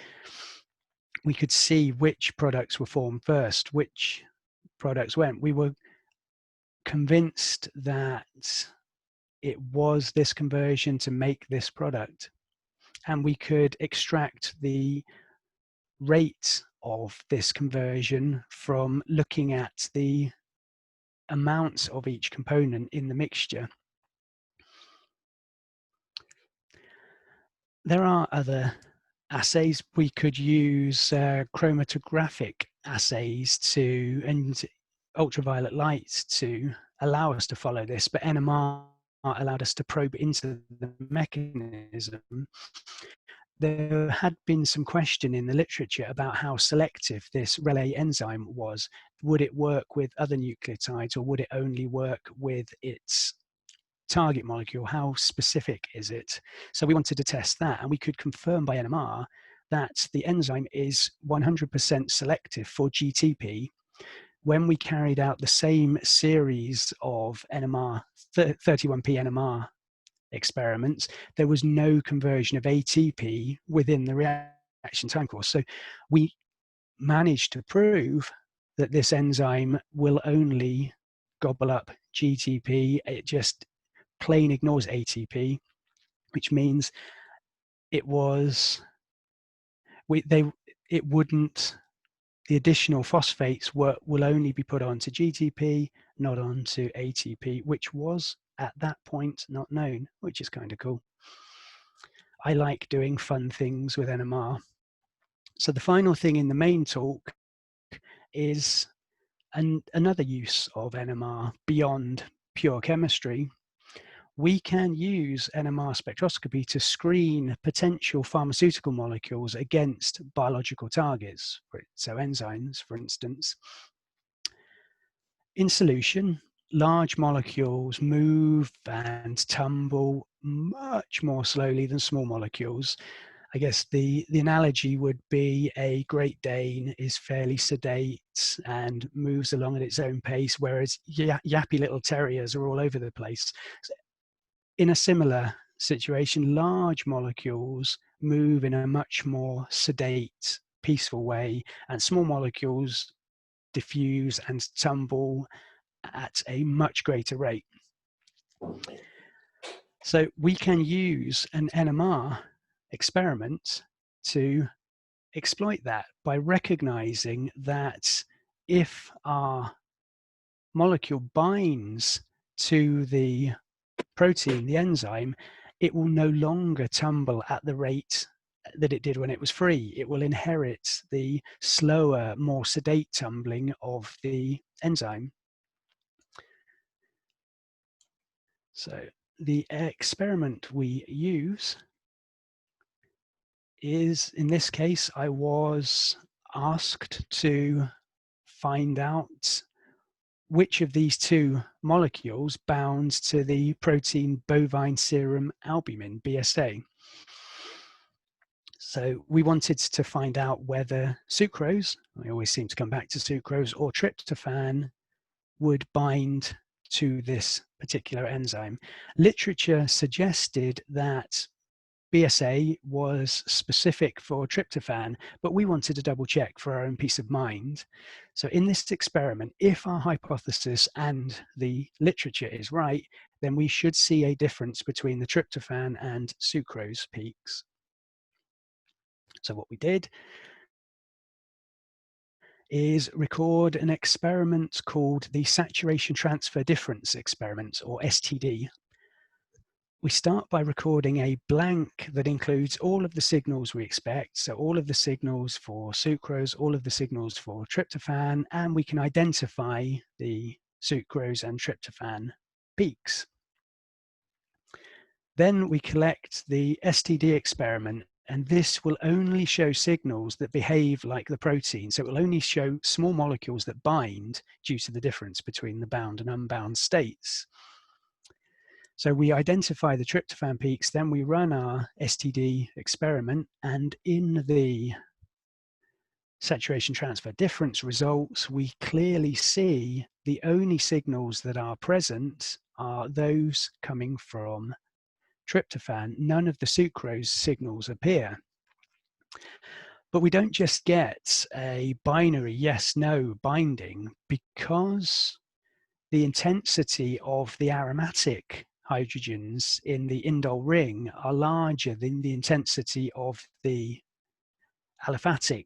We could see which products were formed first, which products went. We were convinced that it was this conversion to make this product, and we could extract the rate of this conversion from looking at the amounts of each component in the mixture. There are other assays. We could use chromatographic assays and ultraviolet light to allow us to follow this, but NMR allowed us to probe into the mechanism. There had been some question in the literature about how selective this relay enzyme was. Would it work with other nucleotides, or would it only work with its target molecule? How specific is it? So we wanted to test that, and we could confirm by NMR that the enzyme is 100% selective for GTP. When we carried out the same series of NMR, 31P NMR experiments, there was no conversion of ATP within the reaction time course. So we managed to prove that this enzyme will only gobble up GTP. It just plain ignores ATP, which means it was the additional phosphates will only be put onto GTP, not onto ATP, which was at that point not known, which is kind of cool. I like doing fun things with NMR. So the final thing in the main talk is another use of NMR beyond pure chemistry. We can use NMR spectroscopy to screen potential pharmaceutical molecules against biological targets, so enzymes, for instance. In solution, large molecules move and tumble much more slowly than small molecules. I guess the analogy would be a Great Dane is fairly sedate and moves along at its own pace, whereas yappy little terriers are all over the place. In a similar situation, large molecules move in a much more sedate, peaceful way, and small molecules diffuse and tumble at a much greater rate. So we can use an NMR experiment to exploit that by recognizing that if our molecule binds to the protein, the enzyme, it will no longer tumble at the rate that it did when it was free. It will inherit the slower, more sedate tumbling of the enzyme. So the experiment we use is, in this case, I was asked to find out which of these two molecules bound to the protein bovine serum albumin, BSA. So we wanted to find out whether sucrose, I always seem to come back to sucrose, or tryptophan would bind to this particular enzyme. Literature suggested that BSA was specific for tryptophan, but we wanted to double check for our own peace of mind. So in this experiment, if our hypothesis and the literature is right, then we should see a difference between the tryptophan and sucrose peaks. So what we did is record an experiment called the saturation transfer difference experiment, or STD. We start by recording a blank that includes all of the signals we expect. So all of the signals for sucrose, all of the signals for tryptophan, and we can identify the sucrose and tryptophan peaks. Then we collect the STD experiment, and this will only show signals that behave like the protein. So it will only show small molecules that bind due to the difference between the bound and unbound states. So we identify the tryptophan peaks, then we run our STD experiment, and in the saturation transfer difference results, we clearly see the only signals that are present are those coming from tryptophan. None of the sucrose signals appear. But we don't just get a binary yes-no binding, because the intensity of the aromatic hydrogens in the indole ring are larger than the intensity of the aliphatic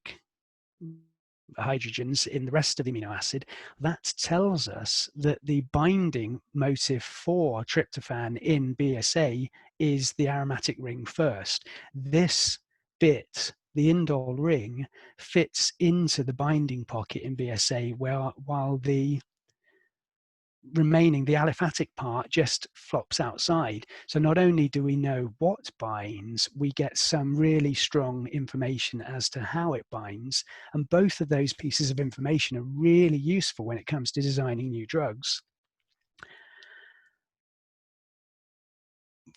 hydrogens in the rest of the amino acid. That tells us that the binding motif for tryptophan in BSA is the aromatic ring first. This bit, the indole ring, fits into the binding pocket in BSA, while the remaining, the aliphatic part, just flops outside. So not only do we know what binds, we get some really strong information as to how it binds. And both of those pieces of information are really useful when it comes to designing new drugs.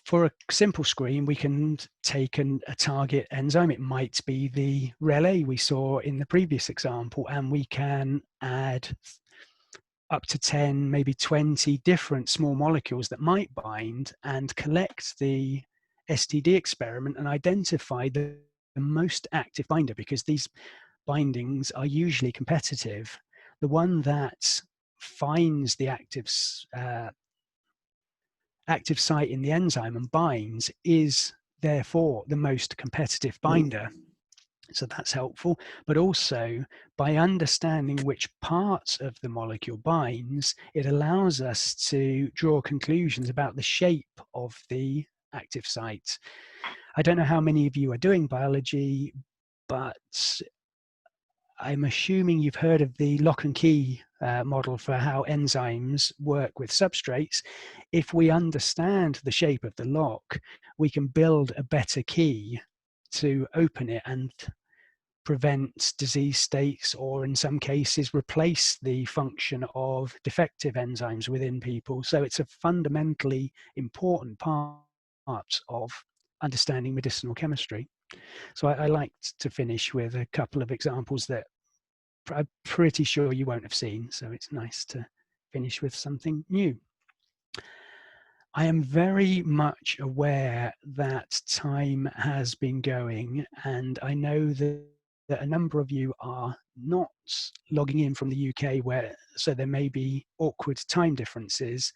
For a simple screen, we can take a target enzyme. It might be the RelA we saw in the previous example, and we can add up to 10, maybe 20 different small molecules that might bind, and collect the STD experiment and identify the most active binder, because these bindings are usually competitive. The one that finds the active site in the enzyme and binds is therefore the most competitive binder. So that's helpful, but also by understanding which parts of the molecule binds, it allows us to draw conclusions about the shape of the active site. I don't know how many of you are doing biology, but I'm assuming you've heard of the lock and key model for how enzymes work with substrates. If we understand the shape of the lock, we can build a better key to open it and prevent disease states, or in some cases replace the function of defective enzymes within people. So it's a fundamentally important part of understanding medicinal chemistry. So I liked to finish with a couple of examples that I'm pretty sure you won't have seen, so it's nice to finish with something new. I am very much aware that time has been going, and I know that a number of you are not logging in from the UK, so there may be awkward time differences.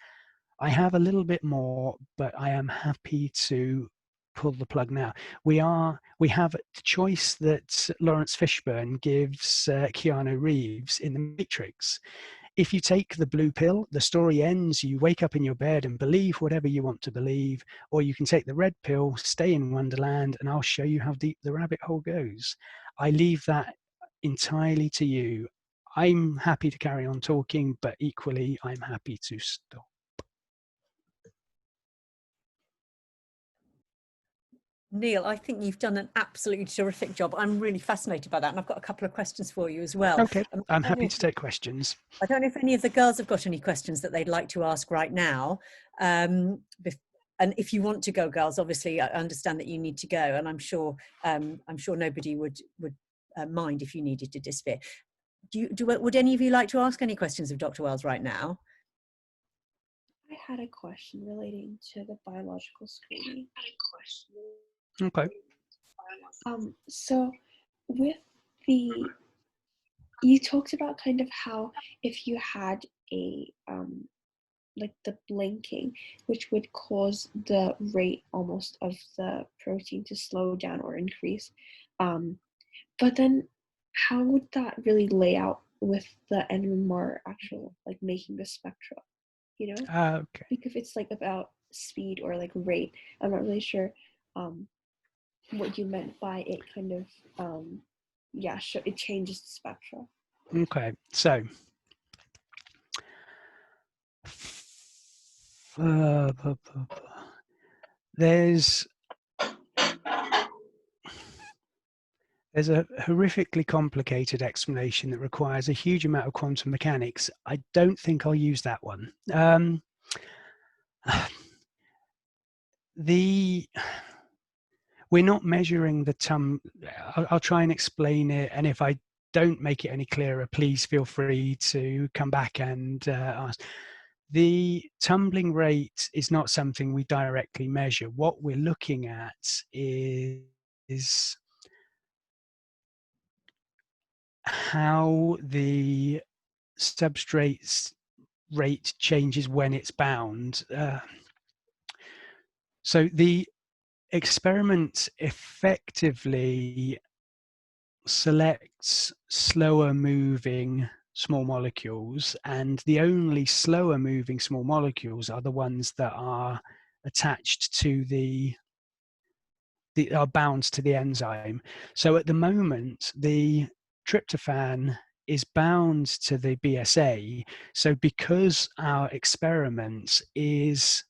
I have a little bit more, but I am happy to pull the plug now. We have a choice that Lawrence Fishburne gives Keanu Reeves in The Matrix. If you take the blue pill, the story ends, you wake up in your bed and believe whatever you want to believe, or you can take the red pill, stay in Wonderland, and I'll show you how deep the rabbit hole goes. I leave that entirely to you. I'm happy to carry on talking, but equally, I'm happy to stop. Neil, I think you've done an absolutely terrific job. I'm really fascinated by that, and I've got a couple of questions for you as well. Okay, I'm happy to take questions. I don't know if any of the girls have got any questions that they'd like to ask right now. And if you want to go, girls, obviously I understand that you need to go, and I'm sure nobody would mind if you needed to disappear. Would any of you like to ask any questions of Dr. Wells right now? I had a question relating to the biological screening. Okay. So with you talked about kind of how if you had a like the blinking, which would cause the rate almost of the protein to slow down or increase. But then how would that really lay out with the NMR actual, like making the spectra, you know? Okay. Because it's like about speed or like rate. I'm not really sure what you meant by it kind of, it changes the spectra. Okay, so there's a horrifically complicated explanation that requires a huge amount of quantum mechanics. I don't think I'll use that one. We're not measuring the I'll try and explain it, and if I don't make it any clearer, please feel free to come back and ask. The tumbling rate is not something we directly measure. What we're looking at is how the substrate rate changes when it's bound. So the experiment effectively selects slower moving small molecules, and the only slower moving small molecules are the ones that are attached to are bound to the enzyme. So at the moment, the tryptophan is bound to the BSA. So because our experiment is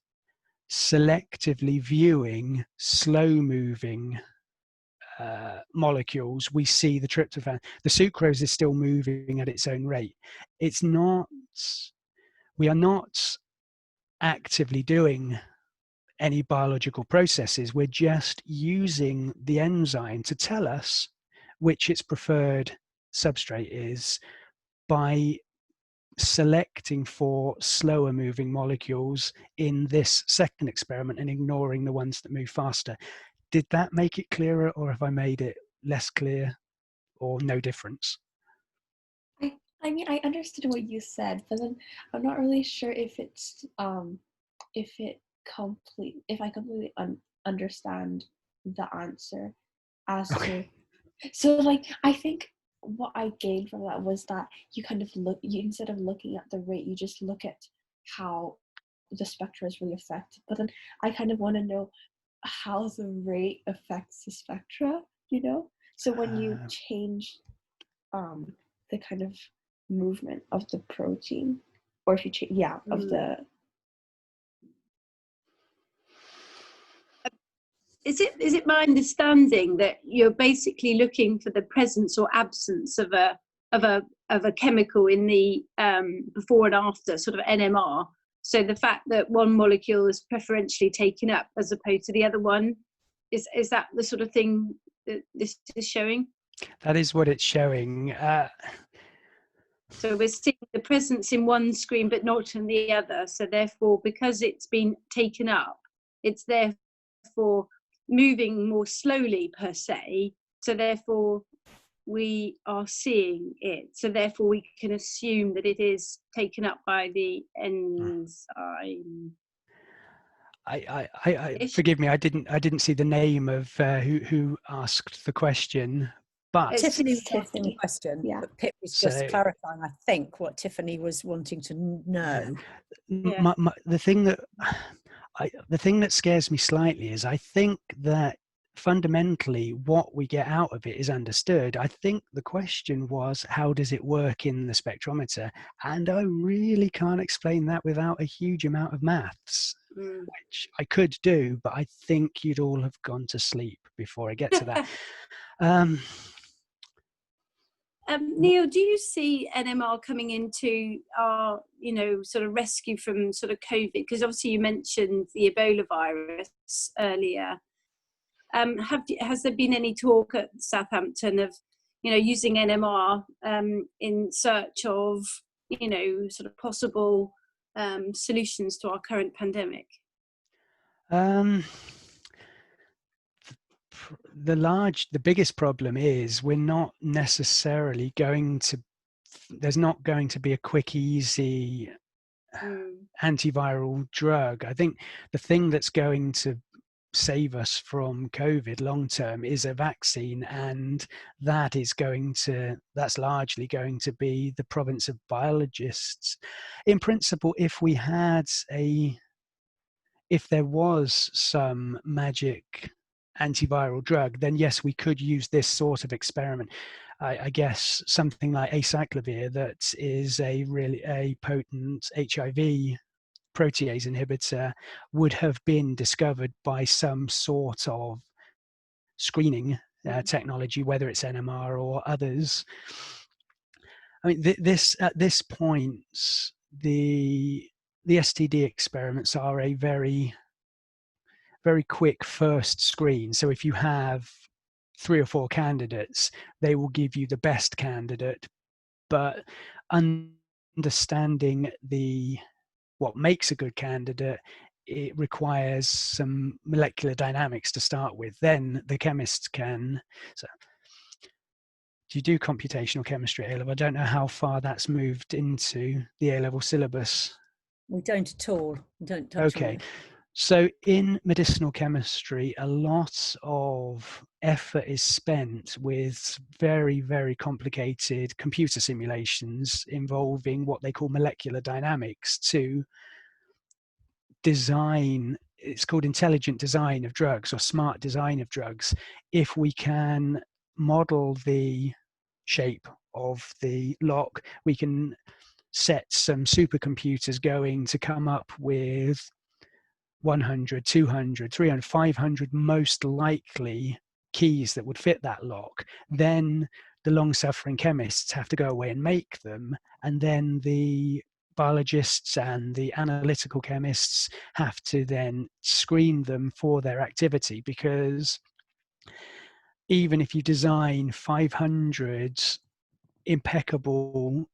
selectively viewing slow moving molecules, we see the tryptophan. The sucrose is still moving at its own rate. It's not, we are not actively doing any biological processes. We're just using the enzyme to tell us which its preferred substrate is by selecting for slower moving molecules in this second experiment and ignoring the ones that move faster. Did that make it clearer, or have I made it less clear, or no difference? I mean, I understood what you said, but then I'm not really sure if it's if I completely understand the answer as to. So like I think what I gained from that was that you kind of instead of looking at the rate, you just look at how the spectra is really affected. But then I kind of want to know how the rate affects the spectra, you know? So when you change the kind of movement of the protein, or if you change, of the. Is it my understanding that you're basically looking for the presence or absence of a chemical in the before and after sort of NMR? So the fact that one molecule is preferentially taken up as opposed to the other one, is that the sort of thing that this is showing? That is what it's showing. So we're seeing the presence in one screen but not in the other. So therefore, because it's been taken up, it's therefore moving more slowly per se. So therefore, we are seeing it. So therefore, we can assume that it is taken up by the enzyme. Forgive me, I didn't see the name of who asked the question. But Tiffany was asking the question, but Pip was just clarifying, I think, what Tiffany was wanting to know. Yeah. The thing that scares me slightly is I think that fundamentally what we get out of it is understood. I think the question was, how does it work in the spectrometer? And I really can't explain that without a huge amount of maths. which I could do, but I think you'd all have gone to sleep before I get to that. Neil, do you see NMR coming into our, sort of rescue from sort of COVID? Because obviously you mentioned the Ebola virus earlier. Has there been any talk at Southampton of, using NMR in search of, sort of possible solutions to our current pandemic? The biggest problem is we're not necessarily going to, there's not going to be a quick, easy antiviral drug. I think the thing that's going to save us from COVID long term is a vaccine, and that's largely going to be the province of biologists. In principle, if there was some magic antiviral drug, then yes, we could use this sort of experiment. I guess something like acyclovir, that is a potent HIV protease inhibitor, would have been discovered by some sort of screening technology, whether it's NMR or others. I mean, at this point, the STD experiments are a very, very quick first screen. So if you have 3 or 4 candidates, they will give you the best candidate. But understanding what makes a good candidate, it requires some molecular dynamics to start with. Then the chemists can. So, do you do computational chemistry at A-level? I don't know how far that's moved into the A-level syllabus. We don't at all. We don't touch on Okay. it. So in medicinal chemistry, a lot of effort is spent with very, very complicated computer simulations involving what they call molecular dynamics to design. It's called intelligent design of drugs, or smart design of drugs. If we can model the shape of the lock, we can set some supercomputers going to come up with 100, 200, 300, 500 most likely keys that would fit that lock. Then the long-suffering chemists have to go away and make them, and then the biologists and the analytical chemists have to then screen them for their activity, because even if you design 500 impeccable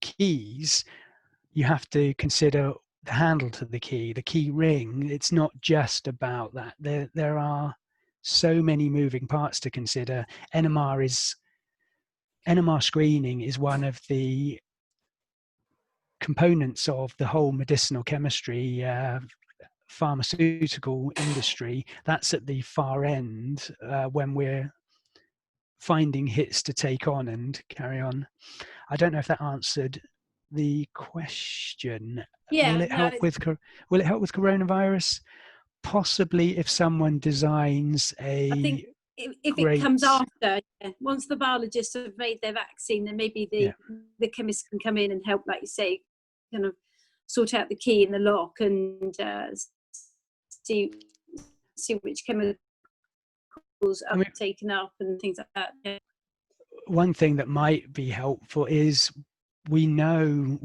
keys, you have to consider the handle to the key ring. It's not just about that. There are so many moving parts to consider. NMR screening is one of the components of the whole medicinal chemistry, pharmaceutical industry. That's at the far end when we're finding hits to take on and carry on. I don't know if that answered the question. Yeah, will it help with coronavirus? Possibly, if someone designs I think if it comes after, once the biologists have made their vaccine, then maybe the chemists can come in and help, like you say, kind of sort out the key in the lock and see which chemicals are taken up and things like that. Yeah. One thing that might be helpful is we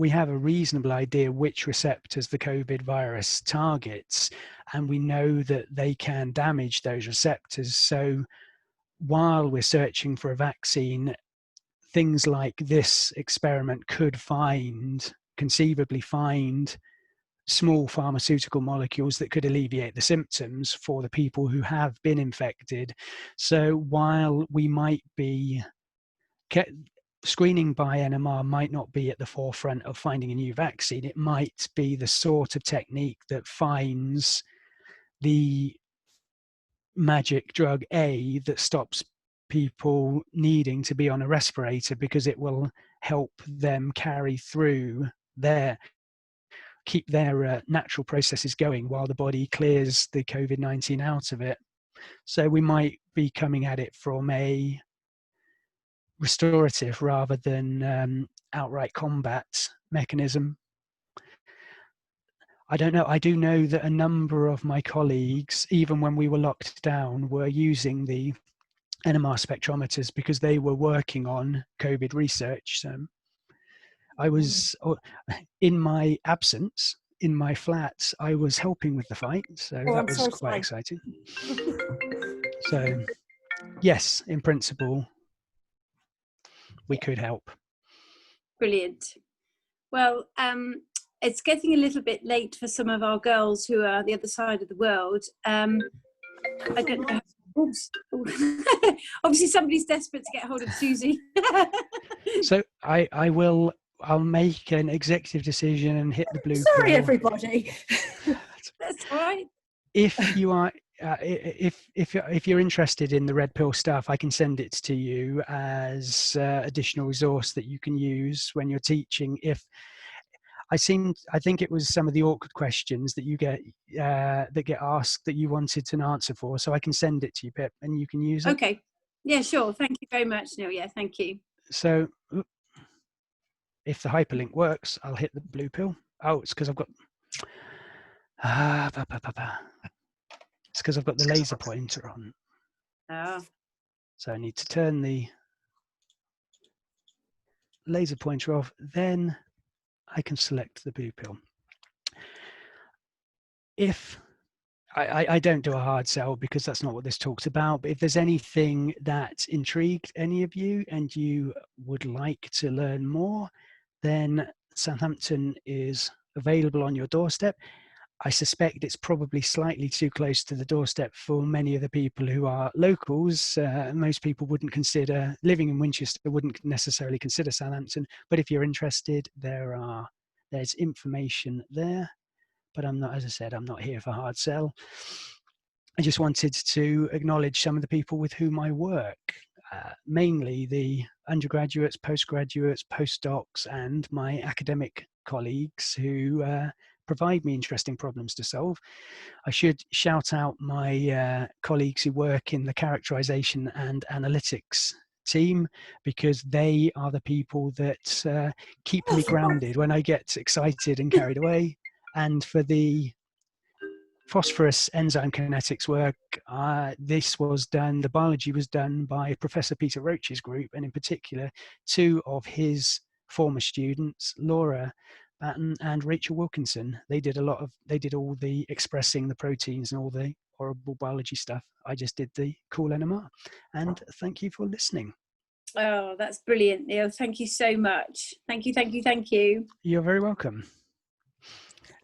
have a reasonable idea which receptors the COVID virus targets, and we know that they can damage those receptors. So while we're searching for a vaccine, things like this experiment could conceivably find small pharmaceutical molecules that could alleviate the symptoms for the people who have been infected. So while we might be screening by NMR might not be at the forefront of finding a new vaccine, it might be the sort of technique that finds the magic drug A that stops people needing to be on a respirator, because it will help them carry through keep their natural processes going while the body clears the COVID-19 out of it. So we might be coming at it from a restorative rather than outright combat mechanism. I don't know. I do know that a number of my colleagues, even when we were locked down, were using the NMR spectrometers because they were working on COVID research. So I was, in my absence, in my flat, I was helping with the fight. So Oh, that I'm was so quite sorry. exciting. So yes, in principle, we could help. Brilliant. Well, it's getting a little bit late for some of our girls who are the other side of the world. I don't know. Oops. Obviously, somebody's desperate to get hold of Susie. So I'll make an executive decision and hit the blue Sorry, pill. everybody. That's all right. If you are, if you're interested in the red pill stuff, I can send it to you as additional resource that you can use when you're teaching. If I think it was some of the awkward questions that you get that get asked that you wanted an answer for, so I can send it to you, Pip, and you can use it. Okay. Yeah, sure. Thank you very much, Neil. Yeah, thank you. So if the hyperlink works, I'll hit the blue pill. Oh, it's because I've got it's because I've got the laser pointer on. Ah. So I need to turn the laser pointer off, then I can select the blue pill. If I don't do a hard sell because that's not what this talk's about, but if there's anything that intrigued any of you and you would like to learn more, then Southampton is available on your doorstep. I suspect it's probably slightly too close to the doorstep for many of the people who are locals. Most people wouldn't consider, living in Winchester, wouldn't necessarily consider Southampton, but if you're interested, there's information there. But I'm not, as I said, I'm not here for hard sell. I just wanted to acknowledge some of the people with whom I work, mainly the undergraduates, postgraduates, postdocs, and my academic colleagues who provide me interesting problems to solve. I should shout out my colleagues who work in the characterization and analytics team, because they are the people that keep me grounded when I get excited and carried away. And for the phosphorus enzyme kinetics work, the biology was done by Professor Peter Roach's group, and in particular, two of his former students, Laura Batten and Rachel Wilkinson. They did all the expressing the proteins and all the horrible biology stuff. I just did the cool NMR. And thank you for listening. Oh, that's brilliant, Neil. Thank you so much. Thank you, thank you, thank you. You're very welcome.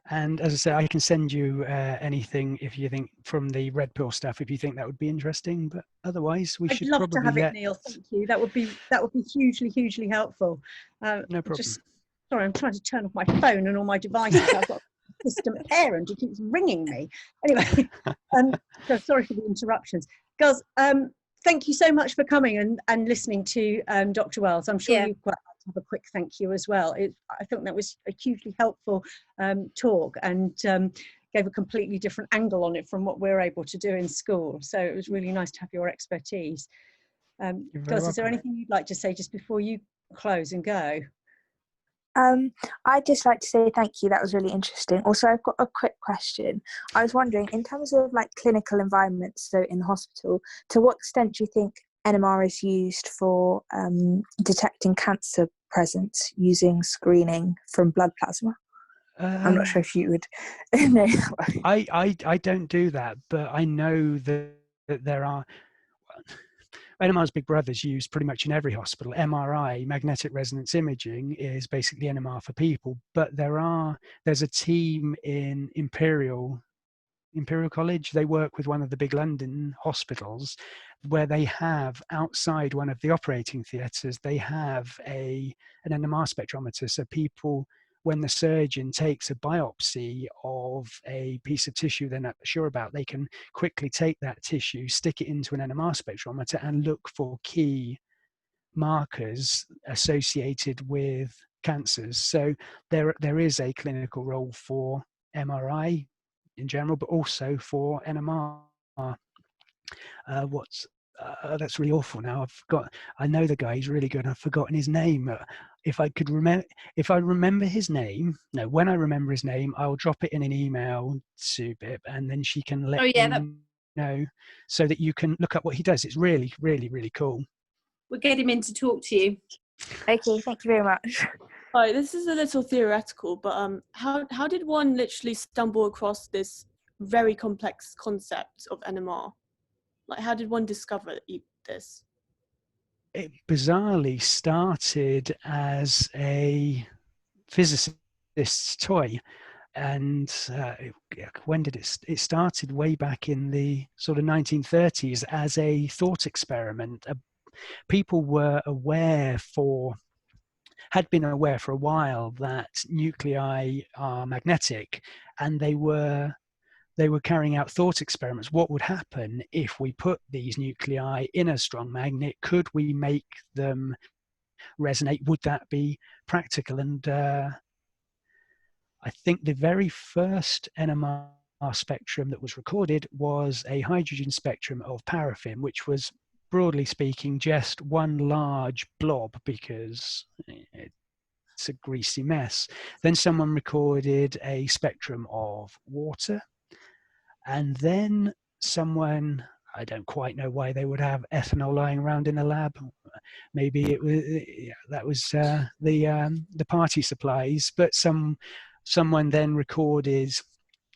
And as I said, I can send you anything if you think from the red pill stuff, if you think that would be interesting. But otherwise, I'd love to have it, Neil. Thank you. That would be hugely helpful. No problem. Sorry, I'm trying to turn off my phone and all my devices. I've got a system parent who keeps ringing me. Anyway, so sorry for the interruptions. Girls, thank you so much for coming and listening to Dr. Wells. I'm sure you've got to have a quick thank you as well. I think that was a hugely helpful talk, and gave a completely different angle on it from what we're able to do in school. So it was really nice to have your expertise. Girls, is there anything you'd like to say just before you close and go? I'd just like to say thank you. That was really interesting. Also, I've got a quick question. I was wondering, in terms of like clinical environments, so in the hospital, to what extent do you think NMR is used for detecting cancer presence using screening from blood plasma? I'm not sure if you would know. I don't do that, but I know that there are. NMR's big brothers used pretty much in every hospital. MRI, magnetic resonance imaging, is basically NMR for people. But there's a team in Imperial College. They work with one of the big London hospitals, where they have, outside one of the operating theatres, they have an NMR spectrometer. So people, when the surgeon takes a biopsy of a piece of tissue they're not sure about, they can quickly take that tissue, stick it into an NMR spectrometer, and look for key markers associated with cancers. So there is a clinical role for MRI in general, but also for NMR. What's that's really awful. Now I know the guy. He's really good. I've forgotten his name. If I remember his name, no, when I remember his name, I'll drop it in an email to Bib, and then she can let you know, so that you can look up what he does. It's really, really, really cool. We'll get him in to talk to you. Okay, thank you very much. All right, this is a little theoretical, but how did one literally stumble across this very complex concept of NMR? Like, how did one discover this? It bizarrely started as a physicist's toy, and when did it started way back in the sort of 1930s as a thought experiment. People had been aware for a while that nuclei are magnetic, and they were carrying out thought experiments. What would happen if we put these nuclei in a strong magnet? Could we make them resonate? Would that be practical? And I think the very first NMR spectrum that was recorded was a hydrogen spectrum of paraffin, which was, broadly speaking, just one large blob because it's a greasy mess. Then someone recorded a spectrum of water, and then someone, I don't quite know why they would have ethanol lying around in a lab. Maybe it was that was the party supplies. But someone then recorded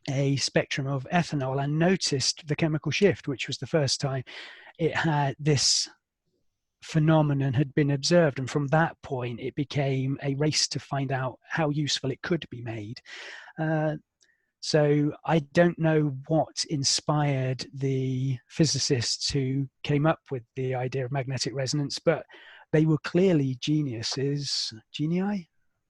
a spectrum of ethanol and noticed the chemical shift, which was the first time this phenomenon had been observed. And from that point, it became a race to find out how useful it could be made. So I don't know what inspired the physicists who came up with the idea of magnetic resonance, but they were clearly genii?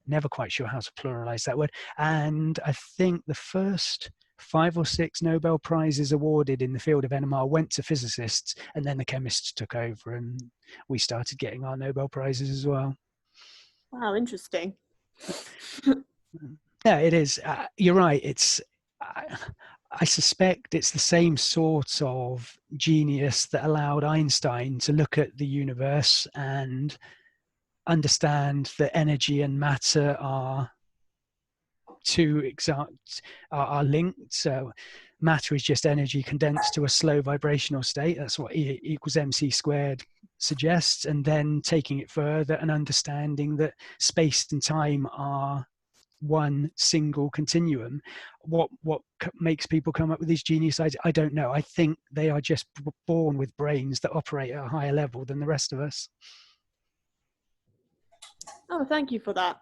Never quite sure how to pluralize that word. And I think the first 5 or 6 Nobel Prizes awarded in the field of NMR went to physicists, and then the chemists took over, and we started getting our Nobel Prizes as well. Wow, interesting. Yeah, it is. You're right. I suspect it's the same sort of genius that allowed Einstein to look at the universe and understand that energy and matter are linked. So matter is just energy condensed to a slow vibrational state. That's what E equals mc squared suggests. And then taking it further and understanding that space and time are one single continuum. What makes people come up with these genius ideas? I don't know. I think they are just born with brains that operate at a higher level than the rest of us. Oh, thank you for that.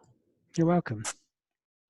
You're welcome.